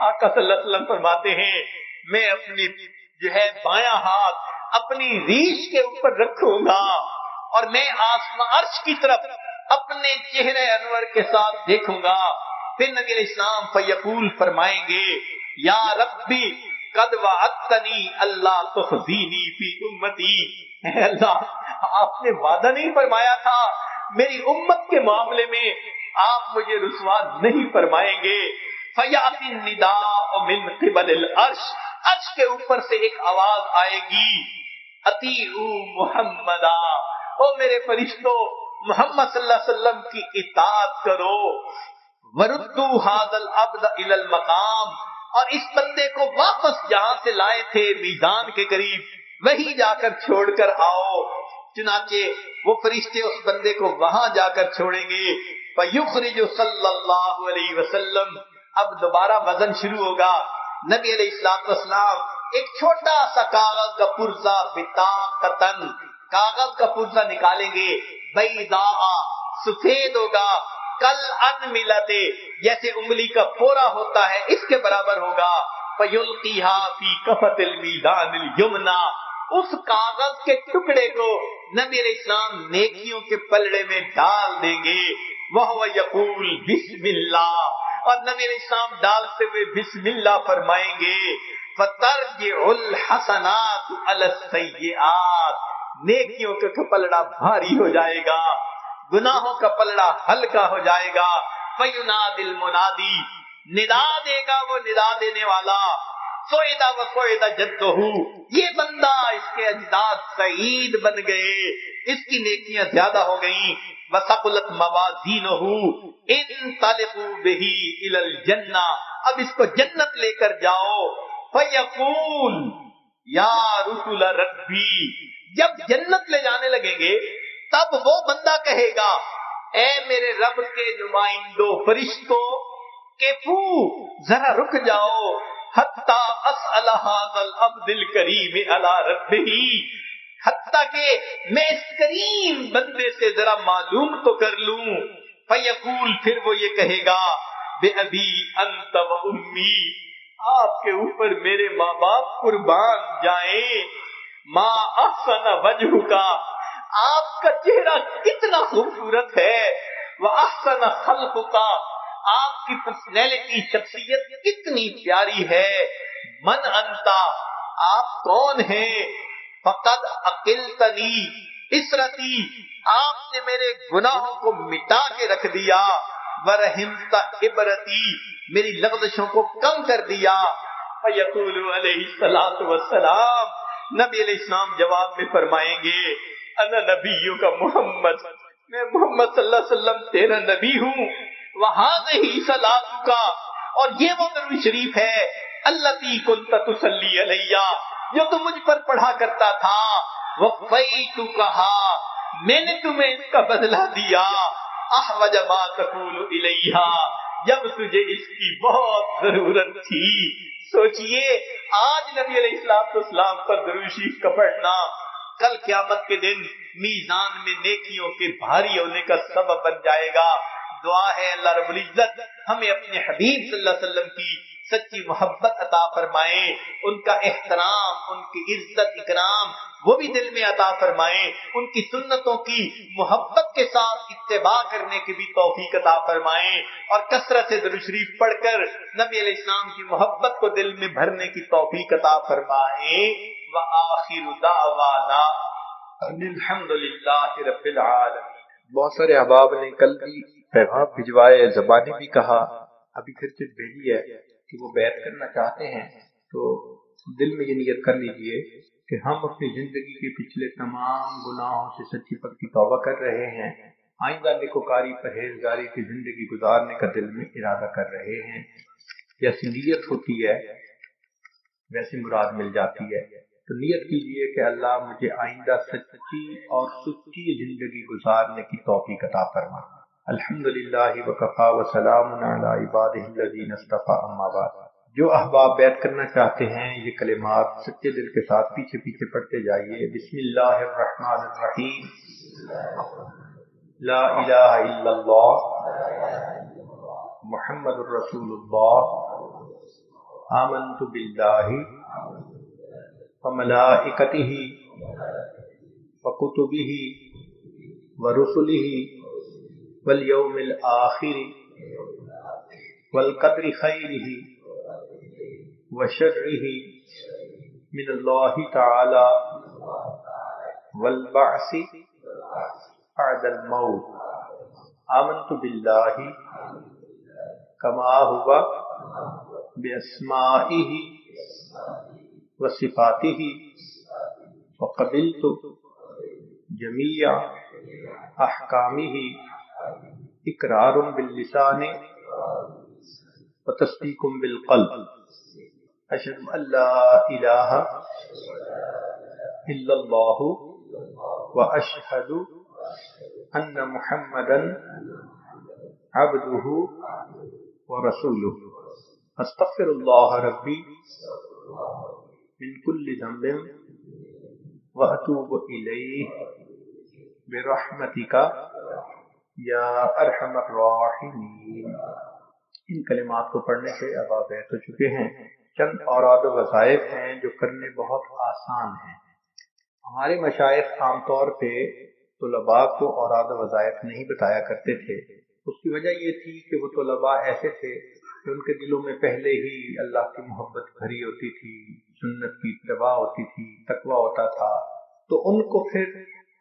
آقا صلی اللہ علیہ وسلم فرماتے ہیں میں اپنی جو ہے بایاں ہاتھ اپنی ریش کے اوپر رکھوں گا اور میں آسمان عرش کی طرف اپنے چہرے انور کے ساتھ دیکھوں گا۔ پھر نبی علیہ السلام فیقول فرمائیں گے یا ربی قد وعدتنی اللہ تخزینی فی امتی، اے اللہ آپ نے وعدہ نہیں فرمایا تھا میری امت کے معاملے میں آپ مجھے رسوا نہیں فرمائیں گے۔ فیاتی النداء من قبل العرش، عرش کے اوپر سے ایک آواز آئے گی اطیعوا محمدا، او میرے فرشتوں محمد صلی اللہ علیہ وسلم کی اطاعت کرو، وردوا ھذا العبد الی المقام، اور اس بندے کو واپس جہاں سے لائے تھے میزان کے قریب وہی جا کر چھوڑ کر آؤ۔ چنانچہ وہ فرشتے اس بندے کو وہاں جا کر چھوڑیں گے۔ فیخرج صلی اللہ علیہ وسلم، اب دوبارہ وزن شروع ہوگا۔ نبی علیہ السلام ایک چھوٹا سا کاغذ کا پرزہ بطاقتن، کاغذ کا پرزہ نکالیں گے، بیضاء، سفید ہوگا، کل انملتے، جیسے انگلی کا پورا ہوتا ہے اس کے برابر ہوگا۔ فیلقیھا فی کفۃ المیزان الیمنی، اس کاغذ کے ٹکڑے کو نبی علیہ السلام نیکیوں کے پلڑے میں ڈال دیں گے۔ وہو یقول بسم اللہ، اور نبی علیہ السلام ڈالتے ہوئے بسم اللہ فرمائیں گے۔ فترجع الحسنات علی السیئات، نیکیوں کا پلڑا بھاری ہو جائے گا، گناہوں کا پلڑا ہلکا ہو جائے گا۔ فینادی المنادی، ندا دے گا وہ ندا دینے والا، سعید و سعید جدہ، یہ بندہ اس کے اجداد سعید بن گئے، اس کی نیکیاں زیادہ ہو گئیں۔ وثقلت موازینہ، انطلقوا بہ الی الجنہ، اب اس کو جنت لے کر جاؤ۔ فیقول یا رسول ربی، جب جنت لے جانے لگیں گے تب وہ بندہ کہے گا اے میرے رب کے نمائندوں فرشتوں، کیفو ذرا رک جاؤ، حتی اسأل ھذا العبد الکریم علی ربہ، حتیٰ کہ میں اس کریم بندے سے ذرا معلوم تو کر لوں۔ فیقول، پھر وہ یہ کہے گا بے ابی انت و امی، آپ کے اوپر میرے ماں باپ قربان جائیں، ما احسن وجہ کا، آپ کا چہرہ کتنا خوبصورت ہے، وَأَحْسَنَ خَلْقُكَ، آپ کی پرسنالٹی شخصیت کتنی پیاری ہے، من انتا، آپ کون ہیں، فقد عقلتنی اسرتی، آپ نے میرے گناہوں کو مٹا کے رکھ دیا، ورحمت عبرتی، میری لغزشوں کو کم کر دیا. فیقول علیہ الصلوۃ والسلام، نبی علیہ السلام جواب میں فرمائیں گے انا نبیوں کا محمد، میں محمد صلی اللہ علیہ وسلم تیرا نبی ہوں. وہذہ صلاتک، اور یہ وہ درود شریف ہے التی کنت تصلی علیہ، جو تم مجھ پر پڑھا کرتا تھا. وفیتکھا، میں نے تمہیں اس کا بدلہ دیا. احوج ما تقول الیہ، جب تجھے اس کی بہت ضرورت تھی. سوچئے آج نبی علیہ السلام پر درود شریف کا پڑھنا کل قیامت کے دن میزان میں نیکیوں کے بھاری ہونے کا سبب بن جائے گا. دعا ہے اللہ رب العزت ہمیں اپنے حبیب صلی اللہ علیہ وسلم کی سچی محبت عطا فرمائے، ان کا احترام، ان کی عزت اکرام وہ بھی دل میں عطا فرمائے، ان کی سنتوں کی محبت کے ساتھ اتباع کرنے کی بھی توفیق عطا فرمائے، اور کثرت سے درود شریف پڑھ کر نبی علیہ السلام کی محبت کو دل میں بھرنے کی توفیق عطا فرمائے. وآخر دعوانا ان الحمد للہ رب العالمین. بہت سارے احباب نے کل بھی پیغام بھجوائے، زبانی بھی کہا، ابھی پھر سے بھیجی ہے کہ وہ بیعت کرنا چاہتے ہیں. تو دل میں یہ نیت کر لیجئے کہ ہم اپنی زندگی کے پچھلے تمام گناہوں سے سچی پکی توبہ کر رہے ہیں، آئندہ نیکوکاری پرہیزگاری کی زندگی گزارنے کا دل میں ارادہ کر رہے ہیں. جیسی نیت ہوتی ہے ویسی مراد مل جاتی ہے. تو نیت کیجئے کہ اللہ مجھے آئندہ سچی اور سچی زندگی گزارنے کی توفیق عطا فرما. الحمدللہ وکفا وسلام علی عبادہ الذین اصطفی، اما بعد. جو احباب بیعت کرنا چاہتے ہیں یہ کلمات سچے دل کے ساتھ پیچھے پیچھے پڑھتے جائیے. بسم اللہ الرحمن الرحیم. لا الہ الا اللہ محمد الرسول اللہ. آمنت باللہ وملائکتہ وکتبہ ورسلہ والیوم الآخر والقدر خیرہ وشرہ من اللہ تعالی والبعث بعد الموت. آمنت باللہ کما ہوا باسمائہ وصفاتہ وقبلت جمیع احکامہ اقرار باللسان وتصدیق بالقلب. اشہد ان لا الہ الا اللہ واشہد ان محمدا عبدہ ورسولہ. استغفر اللہ ربی من کل ذنب واتوب الیہ برحمتک یا ارحم الراحمین. ان کلمات کو پڑھنے سے اب آپ بیعت ہو چکے ہیں. چند اوراد و وظائف ہیں جو کرنے بہت آسان ہیں. ہمارے مشائخ عام طور پہ طلباء کو اوراد و وظائف نہیں بتایا کرتے تھے. اس کی وجہ یہ تھی کہ وہ طلباء ایسے تھے کہ ان کے دلوں میں پہلے ہی اللہ کی محبت بھری ہوتی تھی، سنت کی اتباع ہوتی تھی، تقویٰ ہوتا تھا، تو ان کو پھر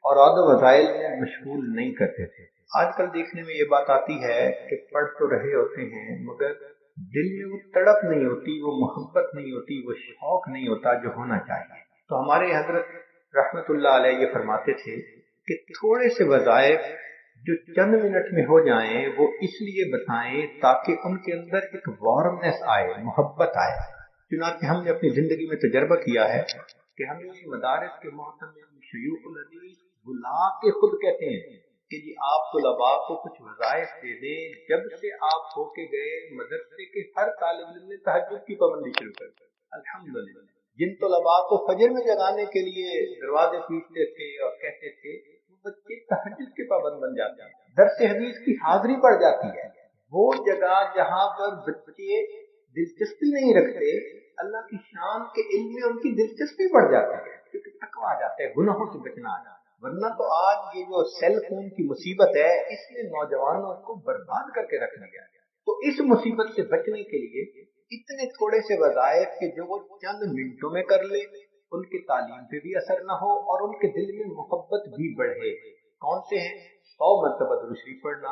اوراد و وظائف میں مشغول نہیں کرتے تھے. آج کل دیکھنے میں یہ بات آتی ہے کہ پڑھ تو رہے ہوتے ہیں مگر دل میں وہ تڑپ نہیں ہوتی، وہ محبت نہیں ہوتی، وہ شوق نہیں ہوتا جو ہونا چاہیے. تو ہمارے حضرت رحمت اللہ علیہ یہ فرماتے تھے کہ تھوڑے سے وظائف جو چند منٹ میں ہو جائیں وہ اس لیے بتائیں تاکہ ان کے اندر ایک وارمنس آئے، محبت آئے. چنانچہ ہم نے اپنی زندگی میں تجربہ کیا ہے کہ ہمیں مدارس کے محتمل شیوخ الحدیث بلا کے خود کہتے ہیں کہ جی آپ طلباء کو کچھ وظائف دے دیں. جب سے آپ ہو کے گئے مدرسے کے ہر طالب علم نے تہجد کی پابندی شروع کر دی. الحمدللہ جن طلباء کو فجر میں جگانے کے لیے دروازے پیٹتے تھے اور کہتے تھے وہ بچے تہجد کے پابند بن جاتے ہیں، درس حدیث کی حاضری پڑ جاتی ہے. وہ جگہ جہاں پر بچے دلچسپی نہیں رکھتے اللہ کی شان کے علم میں ان کی دلچسپی بڑھ جاتی ہے کیونکہ تقویٰ آ جاتا ہے، گناہوں سے بچنا آ جاتا ہے. ورنہ تو آج یہ جو سیل فون کی مصیبت ہے اس نے نوجوانوں کو برباد کر کے رکھ دیا ہے. تو اس مصیبت سے بچنے کے لیے اتنے تھوڑے سے وظائف کہ جو وہ چند منٹوں میں کر لے، ان کی تعلیم پہ بھی اثر نہ ہو اور ان کے دل میں محبت بھی بڑھے. کون سے ہیں؟ 100 مرتبہ درود شریف پڑھنا،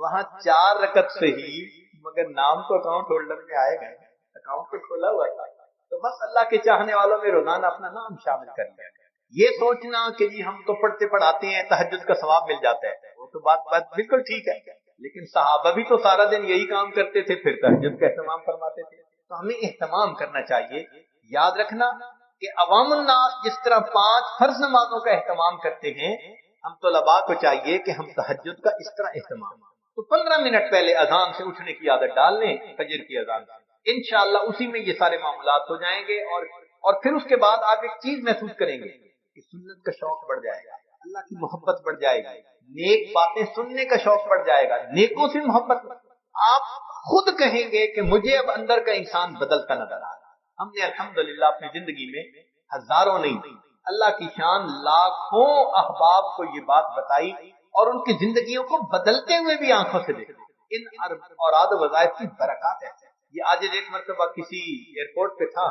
وہاں 4 رکعت سے ہی، مگر نام تو اکاؤنٹ ہولڈر میں آئے گا، اکاؤنٹ تو کھولا ہوا تھا. تو بس اللہ کے چاہنے والوں میں روزانہ اپنا نام شامل کر لیا. یہ سوچنا کہ جی ہم تو پڑھتے پڑھاتے ہیں تہجد کا ثواب مل جاتا ہے، وہ تو بات بالکل ٹھیک ہے، لیکن صحابہ بھی تو سارا دن یہی کام کرتے تھے، پھر تہجد کا اہتمام فرماتے تھے. تو ہمیں اہتمام کرنا چاہیے. یاد رکھنا کہ عوام الناس جس طرح 5 فرض نمازوں کا اہتمام کرتے ہیں، ہم طلباء کو چاہیے کہ ہم تہجد کا اس طرح اہتمام. تو 15 منٹ پہلے اذان سے اٹھنے کی عادت ڈال لیں، فجر کی اذان سے انشاءاللہ اسی میں یہ سارے معاملات ہو جائیں گے. اور پھر اس کے بعد آپ ایک چیز محسوس کریں گے کہ سنت کا شوق بڑھ جائے گا، اللہ کی محبت بڑھ جائے گی، نیک باتیں سننے کا شوق بڑھ جائے گا، نیکوں سے محبت. آپ خود کہیں گے کہ مجھے اب اندر کا انسان بدلتا نظر آ رہا ہے. ہم نے الحمدللہ اپنی زندگی میں ہزاروں نہیں، اللہ کی شان لاکھوں احباب کو یہ بات بتائی اور ان کی زندگیوں کو بدلتے ہوئے بھی آنکھوں سے دیکھا. ان اوراد وظائف کی برکات ہے. یہ آج ایک مرتبہ کسی ایئرپورٹ پہ تھا،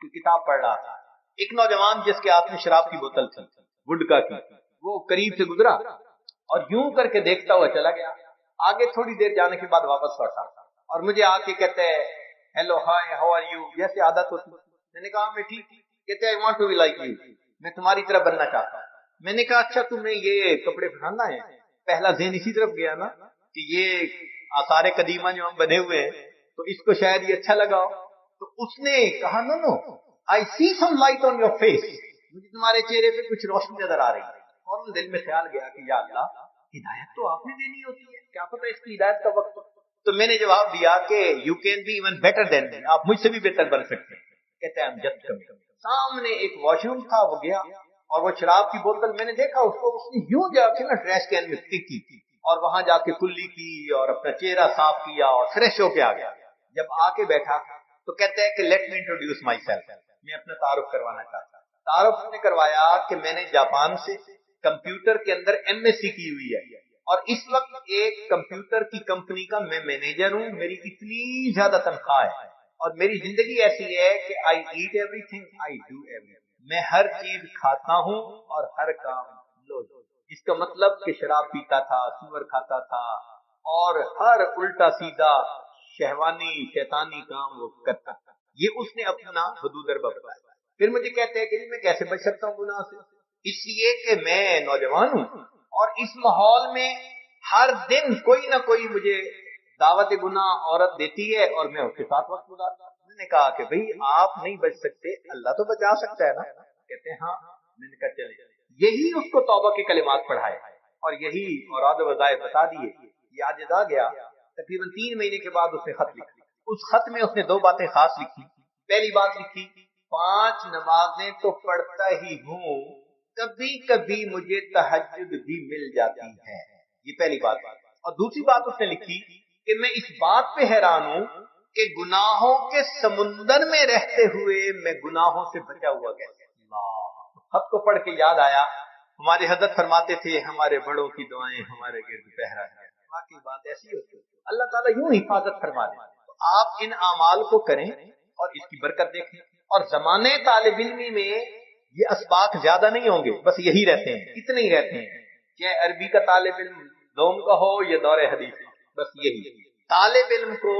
کوئی کتاب پڑھ رہا تھا. ایک نوجوان جس کے ہاتھ میں شراب کی بوتل تھی، وڈکا کی، وہ قریب سے گزرا اور یوں کر کے دیکھتا ہوا چلا گیا. آگے تھوڑی دیر جانے کے بعد واپس لوٹا اور مجھے آ کے کہتے ہیں hello hi how are you, جیسے عادت ہوتی. میں نے کہا میں ٹھیک. کہتے ہیں I want to be like you, میں تمہاری طرح بننا چاہتا ہوں. میں نے کہا اچھا تمہیں یہ کپڑے پہننا ہے؟ پہلا ذہن اسی طرف گیا نا کہ یہ آثار قدیمہ جو ہم بنے ہوئے ہیں تو اس کو شاید یہ اچھا لگا ہو. تو اس نے کہا no no I see some light on your face, مجھے تمہارے چہرے پہ کچھ روشنی نظر آ رہی ہے. فوراً دل میں خیال گیا کہ یا اللہ، ہدایت تو آپ نے دینی ہوتی ہے، کیا پتہ اس کی ہدایت کا وقت. تو میں نے جواب دیا کہ you can be even better than me, آپ مجھ سے بھی بہتر بن سکتے ہیں. کہتے ہیں ہم جب کمی. سامنے ایک واش روم تھا، وہ گیا اور وہ شراب کی بوتل میں نے دیکھا اس کو، اس نے یوں جا کے نا ٹریش کین میں پھینک کی اور وہاں جا کے کلی کی اور اپنا چہرہ صاف کیا اور فریش ہو کے آ گیا. جب آ کے بیٹھا تو کہتے ہیں کہ let me introduce my self, میں اپنا تعارف کروانا چاہتا ہوں. تعارف نے کروایا کہ میں نے جاپان سے کمپیوٹر کے اندر ایم ایس سی کی ہوئی ہے اور اس وقت ایک کمپیوٹر کی کمپنی کا میں مینیجر ہوں، میری اتنی زیادہ تنخواہ ہے اور میری زندگی ایسی ہے کہ I eat everything, I do everything, میں ہر چیز کھاتا ہوں اور ہر کام لو. اس کا مطلب کہ شراب پیتا تھا، سور کھاتا تھا اور ہر الٹا سیدھا شہوانی شیطانی کام وہ کرتا تھا. یہ اس نے اپنا حدود اربا بتایا. پھر مجھے کہتے ہیں کہ میں کیسے بچ سکتا ہوں گناہ سے؟ اس لیے کہ میں نوجوان ہوں اور اس ماحول میں ہر دن کوئی نہ کوئی مجھے دعوت گناہ عورت دیتی ہے اور میں اس کے ساتھ وقت گزارتا ہوں. میں نے کہا کہ بھئی آپ نہیں بچ سکتے، اللہ تو بچا سکتا ہے نا. کہتے ہیں ہاں. میں نے کہا چلے. یہی اس کو توبہ کے کلمات پڑھائے اور یہی اوراد وظائف بتا دیے. یہ آج آ گیا. تقریباً 3 مہینے کے بعد اس نے خط لکھا. اس خط میں اس نے 2 باتیں خاص لکھی. پہلی بات لکھی 5 نمازیں تو پڑھتا ہی ہوں، کبھی کبھی مجھے تہجد بھی مل جاتی ہے. یہ پہلی بات. اور دوسری بات اس نے لکھی کہ میں اس بات پہ حیران ہوں کہ گناہوں کے سمندر میں رہتے ہوئے میں گناہوں سے بچا ہوا کیسے. خط کو پڑھ کے یاد آیا ہمارے حضرت فرماتے تھے ہمارے بڑوں کی دعائیں ہمارے گرد پہرا ہے. واقعی بات ایسی ہوتی ہے، اللہ تعالیٰ یوں حفاظت فرما دے. تو آپ ان اعمال کو کریں اور اس کی برکت دیکھیں. اور زمانے طالب علمی میں یہ اسباق زیادہ نہیں ہوں گے، بس یہی رہتے ہیں، اتنے ہی رہتے ہیں. چاہے عربی کا طالب علم دوم کا ہو یا دور حدیث، بس یہی. طالب علم کو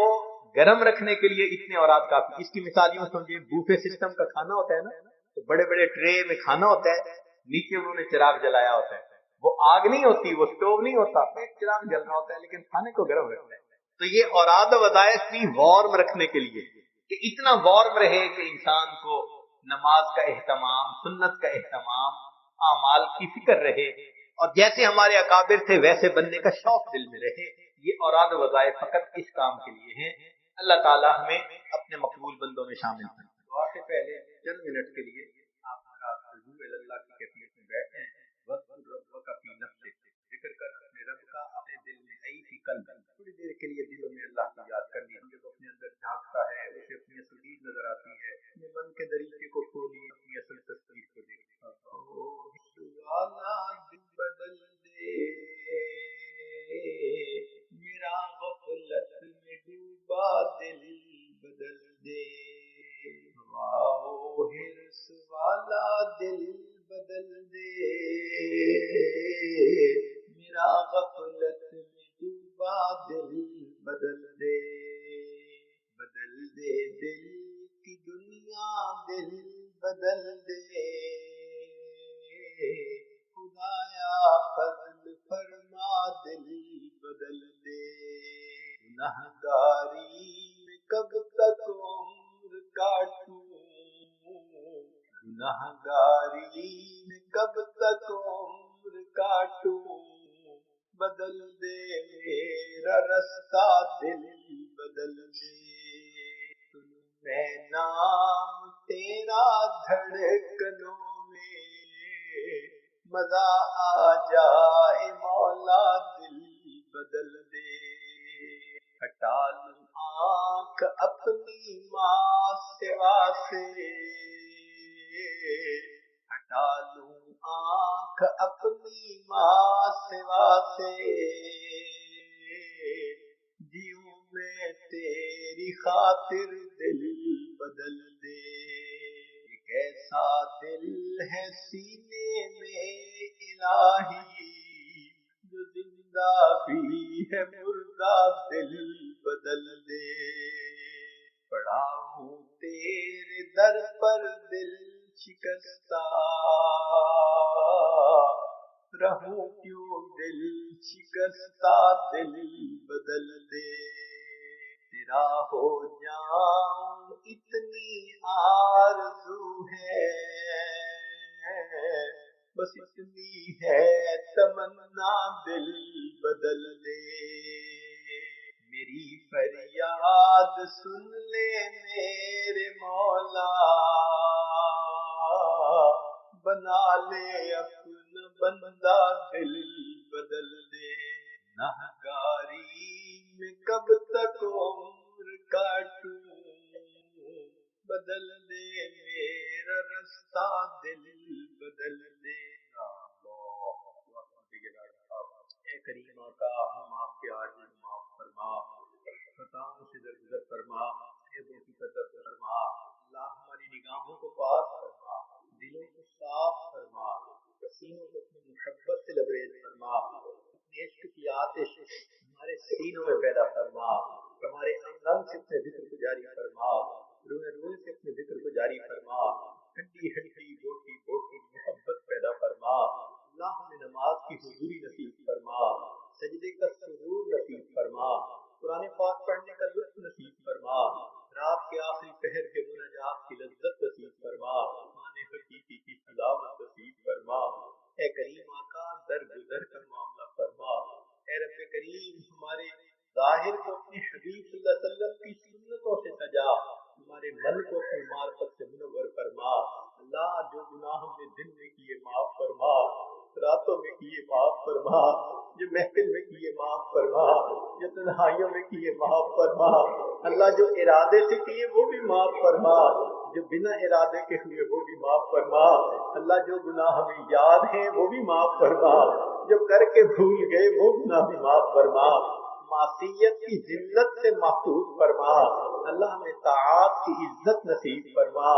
گرم رکھنے کے لیے اتنے اوراد کافی. اس کی مثال یوں سمجھے، بوفے سسٹم کا کھانا ہوتا ہے نا، تو بڑے بڑے ٹرے میں کھانا ہوتا ہے، نیچے انہوں نے چراغ جلایا ہوتا ہے. وہ آگ نہیں ہوتی، وہ سٹوو نہیں ہوتا، چراغ جل رہا ہوتا ہے لیکن کھانے کو گرم رکھتا ہے. تو یہ اوراد وظائف بھی وارم رکھنے کے لیے کہ اتنا وارم رہے کہ انسان کو نماز کا اہتمام، سنت کا اہتمام، اعمال کی فکر رہے اور جیسے ہمارے اکابر تھے ویسے بننے کا شوق دل میں رہے. یہ اوراد وظائف فقط اس کام کے لیے ہیں. اللہ تعالی ہمیں اپنے مقبول بندوں میں شامل کریں. دعا سے پہلے چند منٹ کے لیے آپ رجوع اللہ کی کیفیت میں بیٹھیں. وذکر ربک فی نفسک، ذکر کر اپنے رب کا اپنے دل میں. ای فی قلب، تھوڑی دیر کے لیے دلوں میں اللہ کی یاد کرنی. جب اپنے اندر جھانکتا ہے اسے اپنی اصل چیز نظر آتی ہے. اپنے من کے دریچے کو کھولی، اپنی اصل تصویر کو دیکھتا. والا دل بدل دے میرا، غفلت میں ڈوبا دل بدل دے. واو ہرس والا دل بدل دے میرا، غفلت میں ڈوبا میرا دل بدل دے، بدل دے دل کی دنیا، دل بدل دے خدایا، فضل فرما دل بدل دے، گنہگاری میں کب تک عمر کاٹوں، گنہگاری میں کب تک عمر کاٹوں، بدل دے میرا رستہ، دل بدل دے، سن میں نام تیرا دھڑکنوں میں، مزہ آ جائے مولا، دل بدل دے، ہٹا لوں آنکھ اپنی ماں سوا سے، ہٹا لوں آنکھ اپنی ماں سوا سے، جیوں میں تیری خاطر، دل بدل دے، ایک ایسا دل ہے سینے میں الہی، جو زندہ بھی ہے مردہ، دل بدل دے، پڑا ہوں تیرے در پر دل شکستہ، رہوں کیوں دل شکستہ، دل بدل دے، تیرا ہو جاؤں اتنی آرزو ہے، بس اتنی ہے تمنا، دل بدل دے، میری فریاد سن لے میرے مولا، بنا لے اپنا بندہ، دل بدل دے، گنہگاری میں کب تک عمر کاٹوں، بدل دے میرا رستہ، دل بدل دے، اے کریم آقا ہم آپ کے عاجز معاف فرما، خطاؤں سے درگزر فرما، عیبوں کی قدر فرما، اللہ ہماری نگاہوں کو پاک فرما، دلوں کو صاف فرما، سینوں کو اپنی محبت سے لبریز فرما، اپنے عشق کی آتش ہمارے سینوں میں پیدا فرما، ہمارے انگ انگ سے اپنے ذکر کو جاری فرما، روح روح سے اپنے ذکر کو جاری فرما، ہڈی ہڈی بوٹی بوٹی محبت پیدا فرما، اللہ ہمیں نماز کی حضوری نصیب فرما، سجدے کا سرور نصیب فرما، قرآن پاک پڑھنے کا لطف نصیب فرما، رات کے آخری پہر کے مناجات کی لذت نصیب فرما، مان حقیقی کی تلاوت نصیب فرما، اے کریم آقا درگزر کا معاملہ فرما، اے رب کریم ہمارے ظاہر کو اپنے حبیب صلی اللہ علیہ وسلم کی سنتوں سے سجا، ہمارے من کو اپنی معرفت سے منور فرما، اللہ جو گناہ ہم نے دن میں کیے معاف فرما، راتوں میں کیے معاف فرما، جو محفل میں کیے معاف فرما، جو تنہائیوں میں کیے معاف فرما، اللہ جو ارادے سے کیے وہ بھی معاف فرما، جو بنا ارادے کے ہوئے وہ بھی معاف فرما، اللہ جو گناہ ہمیں یاد ہیں وہ بھی معاف فرما، جو کر کے بھول گئے وہ گناہ بھی معاف فرما، معصیت کی ذلت سے محفوظ فرما، اللہ ہمیں طاعات کی عزت نصیب فرما،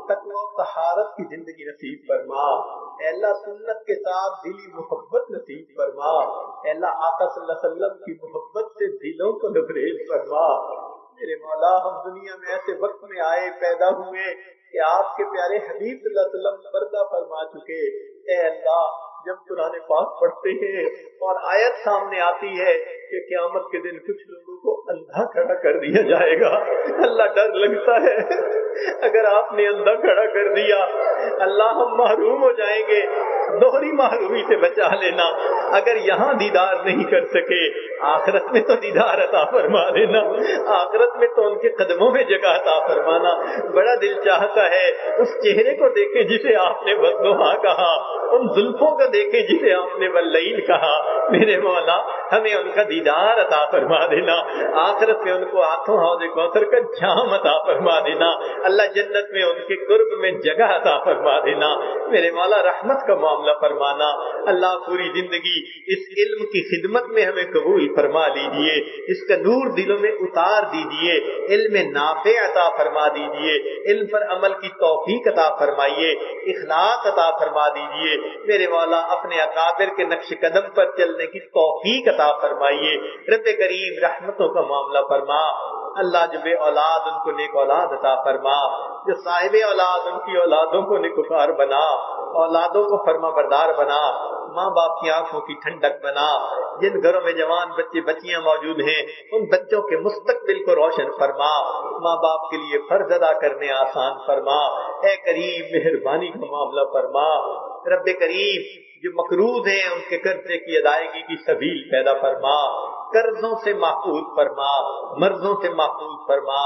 تقوی و طہارت کی زندگی نصیب فرما، اے اللہ سنت کے ساتھ دلی محبت نصیب فرما، اے اللہ آقا صلی اللہ علیہ وسلم کی محبت سے دلوں کو لبریز فرما، میرے مولا ہم دنیا میں ایسے وقت میں آئے پیدا ہوئے کہ آپ کے پیارے حبیب صلی اللہ علیہ وسلم پردہ فرما چکے، اے اللہ جب قرآن پاک پڑھتے ہیں اور آیت سامنے آتی ہے کہ قیامت کے دن کچھ لوگوں کو اندھا کھڑا کر دیا جائے گا، اللہ ڈر لگتا ہے اگر آپ نے اندھا کھڑا کر دیا اللہ ہم محروم ہو جائیں گے، دوہری محرومی سے بچا لینا، اگر یہاں دیدار نہیں کر سکے آخرت میں تو دیدار عطا فرما دینا، آخرت میں تو ان کے قدموں میں جگہ عطا فرمانا، بڑا دل چاہتا ہے اس چہرے کو دیکھے جسے آپ نے والضحیٰ کہا، ان زلفوں کو دیکھے جسے آپ نے واللیل کہا، میرے مولا ہمیں ان کا دیدار عطا فرما دینا، آخرت میں ان کو ہاتھوں حوض کوثر کا جام عطا فرما دینا، اللہ جنت میں ان کے قرب میں جگہ عطا فرما دینا، میرے مولا رحمت کا معاملہ فرمانا. اللہ پوری زندگی اس علم کی خدمت میں ہمیں قبول فرما لیجیے, اس کا نور دلوں میں اتار دیجیے, علم نافع عطا فرما دیجیے, علم پر عمل کی توفیق عطا فرمائیے, اخلاص عطا فرما دیجیے. میرے مولا اپنے اکابر کے نقش قدم پر چلنے کی توفیق عطا فرمائیے. رب کریم رحمتوں کا معاملہ فرما. اللہ جو بے اولاد ان کو نیک اولاد عطا فرما, جو صاحب اولاد ان کی اولادوں کو نیکوکار بنا, اولادوں کو فرما بردار بنا, ماں باپ کی آنکھوں کی ٹھنڈک بنا. جن گھروں میں جوان بچے بچیاں موجود ہیں ان بچوں کے مستقبل کو روشن فرما, ماں باپ کے لیے فرض ادا کرنے آسان فرما. اے کریم مہربانی کا معاملہ فرما. رب کریم جو مقروض ہیں ان کے قرضے کی ادائیگی کی سبیل پیدا فرما, قرضوں سے محفوظ فرما, مرضوں سے محفوظ فرما,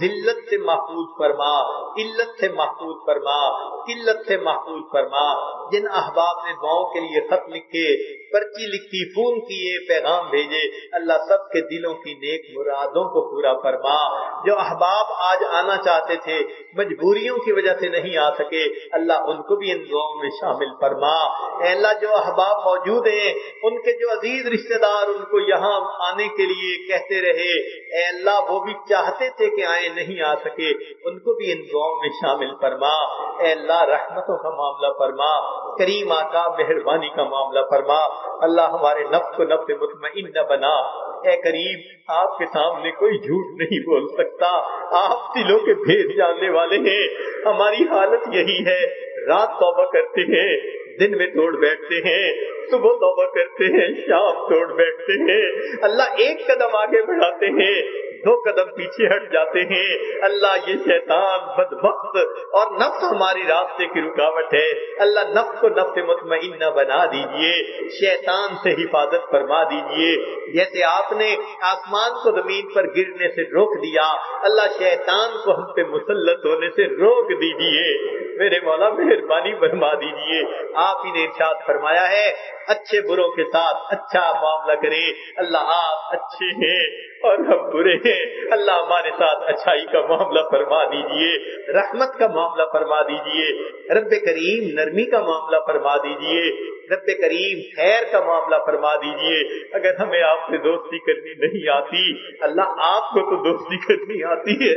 ذلت سے محفوظ فرما, قلت سے محفوظ فرما, قلت سے محفوظ فرما. جن احباب نے دعاؤں کے لیے خط لکھے, پرچی لکھی, فون کیے, پیغام بھیجے, اللہ سب کے دلوں کی نیک مرادوں کو پورا فرما. جو احباب آج آنا چاہتے تھے مجبوریوں کی وجہ سے نہیں آ سکے, اللہ ان کو بھی ان دعاؤں میں شامل فرما. اے اللہ جو احباب موجود ہیں ان کے جو عزیز رشتہ دار ان کو یہاں آنے کے لیے کہتے رہے, اے اللہ وہ بھی چاہتے تھے کہ آئے نہیں آ سکے, ان کو بھی ان دعاؤں میں شامل فرما. اے اللہ رحمتوں کا معاملہ فرما. کریم آقا مہربانی کا معاملہ فرما. اللہ ہمارے نفس کو نفس مطمئنہ بنا. اے کریم آپ کے سامنے کوئی جھوٹ نہیں بول سکتا, آپ دلوں کے بھید جاننے والے ہیں. ہماری حالت یہی ہے, رات توبہ کرتے ہیں, دن میں توڑ بیٹھتے ہیں, صبح توبہ کرتے ہیں, شام توڑ بیٹھتے ہیں. اللہ ایک قدم آگے بڑھاتے ہیں, 2 قدم پیچھے ہٹ جاتے ہیں. اللہ یہ شیطان بدبخت اور نفس ہماری راستے کی رکاوٹ ہے. اللہ نفس کو نفس مطمئنہ بنا دیجئے, شیطان سے حفاظت فرما دیجئے. جیسے آپ نے آسمان کو زمین پر گرنے سے روک دیا, اللہ شیطان کو ہم پہ مسلط ہونے سے روک دیجئے. میرے مولا مہربانی فرما دیجئے. آپ ہی نے ارشاد فرمایا ہے اچھے بروں کے ساتھ اچھا معاملہ کرے. اللہ آپ اچھے ہیں اور ہم برے ہیں, اللہ ہمارے ساتھ اچھائی کا معاملہ فرما دیجئے, رحمت کا معاملہ فرما دیجئے. رب کریم نرمی کا معاملہ فرما دیجئے. رب کریم خیر کا معاملہ فرما دیجئے. اگر ہمیں آپ سے دوستی کرنی نہیں آتی, اللہ آپ کو تو دوستی کرنی آتی ہے.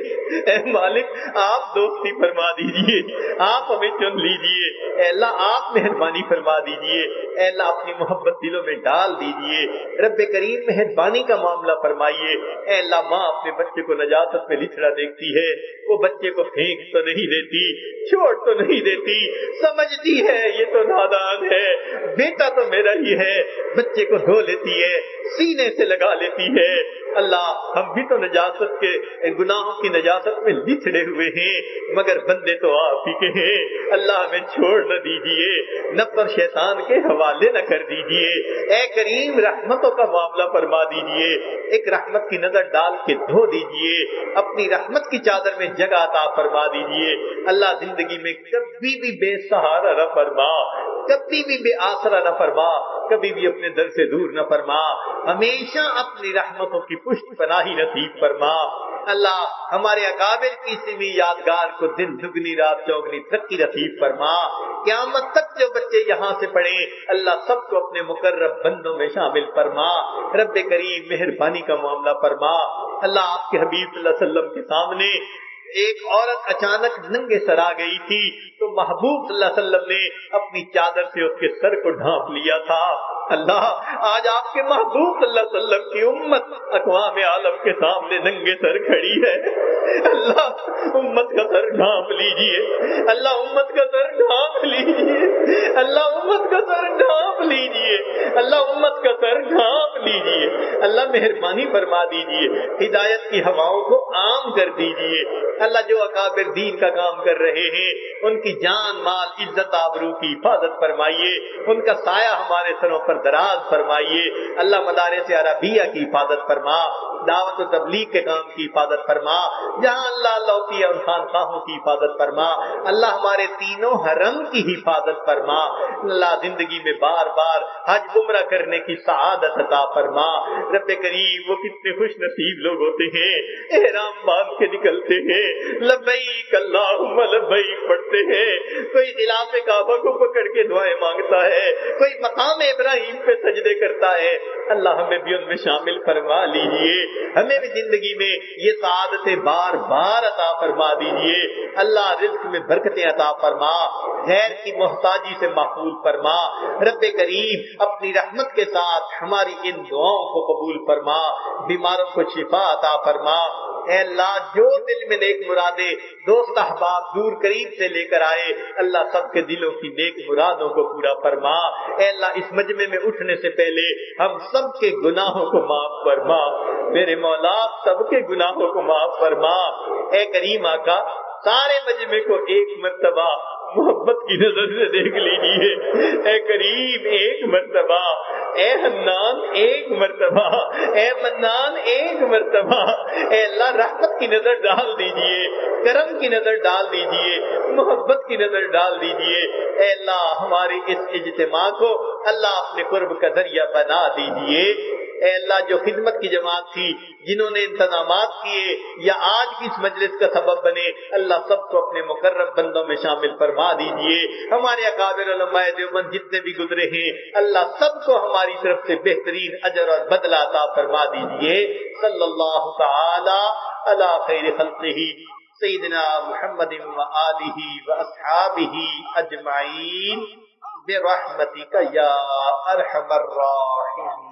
اے مالک آپ دوستی فرما دیجئے, آپ ہمیں چن لیجئے. اے اللہ آپ مہربانی فرما دیجئے. اے اللہ اپنی محبت دلوں میں ڈال دیجئے. رب کریم مہربانی کا معاملہ فرمائیے. اے اللہ ماں اپنے بچے کو نجاست میں لچڑا دیکھتی ہے, وہ بچے کو پھینک تو نہیں دیتی, چھوڑ تو نہیں دیتی, سمجھتی ہے یہ تو نادان ہے, بیٹا تو میرا ہی ہے, بچے کو دھو لیتی ہے, سینے سے لگا لیتی ہے. اللہ ہم بھی تو نجاست کے گناہوں کی نجاست میں لچڑے ہوئے ہیں, مگر بندے تو آپ ہی کے ہیں. اللہ ہمیں چھوڑ نہ دیجیے, نفس اور شیطان کے حوالے نہ کر دیجیے. اے کریم رحمتوں کا معاملہ فرما دیجیے, ایک رحمت کی نظر ڈال کے دھو دیجیے, اپنی رحمت کی چادر میں جگہ عطا فرما دیجیے. اللہ زندگی میں کبھی بھی بے سہارا نہ فرما, کبھی بھی بے آسرا نہ فرما, کبھی بھی اپنے در سے دور نہ فرما, ہمیشہ اپنی رحمتوں کی پشت پناہی نصیب فرما. اللہ ہمارے اکابر کی سمی یادگار کو دن دگنی رات چوگنی ترقی نصیب فرما. قیامت تک جو بچے یہاں سے پڑھیں اللہ سب کو اپنے مقرب بندوں میں شامل فرما. رب کریم مہربانی کا معاملہ فرما. اللہ آپ کے حبیب صلی اللہ علیہ وسلم کے سامنے ایک عورت اچانک ننگے سر آ گئی تھی تو محبوب صلی اللہ علیہ وسلم نے اپنی چادر سے اس کے سر کو ڈھانپ لیا تھا. اللہ آج آپ کے محبوب صلی اللہ علیہ وسلم کی امت اقوام عالم کے سامنے ننگے سر کھڑی ہے. اللہ امت کا سر ڈھانپ لیجئے, اللہ امت کا سر ڈھانپ لیجئے, اللہ امت کا سر ڈھانپ لیجئے, اللہ امت کا سر ڈھانپ لیجئے. اللہ مہربانی فرما دیجئے, ہدایت کی ہواؤں کو عام کر دیجئے. اللہ جو اکابر دین کا کام کر رہے ہیں ان کی جان مال عزت آبرو کی حفاظت فرمائیے, ان کا سایہ ہمارے سروں پر دراز فرمائیے. اللہ مدارس عربیہ کی حفاظت فرما, دعوت و تبلیغ کے کام کی حفاظت فرما, جہاں اللہ لوتی اور خانقاہوں کی حفاظت فرما. اللہ ہمارے تینوں حرم کی حفاظت فرما. اللہ زندگی میں بار بار حج عمرہ کرنے کی سعادت عطا فرما. رب کریم وہ کتنے خوش نصیب لوگ ہوتے ہیں، احرام باندھ کے نکلتے ہیں، لبیک اللہم لبیک پڑھتے ہیں، کوئی خلاف کعبہ کو پکڑ کے دعائیں مانگتا ہے، کوئی مقام ابراہیم پہ سجدے کرتا ہے۔ اللہ ہمیں بھی ان میں شامل فرما لیجئے، ہمیں بھی زندگی میں یہ سعادتیں بار بار عطا فرما دیجئے۔ اللہ رزق میں برکتیں عطا فرما، غیر کی محتاجی سے محفوظ فرما۔ رب کریم اپنی رحمت کے ساتھ ہماری ان دعاؤں کو قبول فرما، بیماروں کو شفا عطا فرما۔ اے اللہ جو دل میں نیک مرادیں دوست احباب دور قریب سے لے کر آئے، اللہ سب کے دلوں کی نیک مرادوں کو پورا فرما۔ اے اللہ اس مجمع میں اٹھنے سے پہلے ہم سب کے گناہوں کو معاف فرما، میرے مولا سب کے گناہوں کو معاف فرما۔ اے کریم آقا سارے مجمع کو ایک مرتبہ محبت کی نظر سے دیکھ لیجیے، اے کریم ایک مرتبہ، اے حنان ایک مرتبہ، اے منان ایک مرتبہ، اے اللہ رحمت کی نظر ڈال دیجیے، کرم کی نظر ڈال دیجیے، محبت کی نظر ڈال دیجیے۔ اے اللہ ہماری اس اجتماع کو اللہ اپنے قرب کا ذریعہ بنا دیجیے۔ اے اللہ جو خدمت کی جماعت تھی، جنہوں نے انتظامات کیے یا آج کی اس مجلس کا سبب بنے، اللہ سب کو اپنے مقرب بندوں میں شامل فرما دیجئے۔ ہمارے اکابر علماء دیوبند جتنے بھی گزرے ہیں، اللہ سب کو ہماری طرف سے بہترین اجر اور بدلہ عطا فرما دیجئے۔ صلی اللہ تعالی علی خیر خلقہ سیدنا محمد وآلہ واصحابہ اجمعین برحمتک یا ارحم الراحمین۔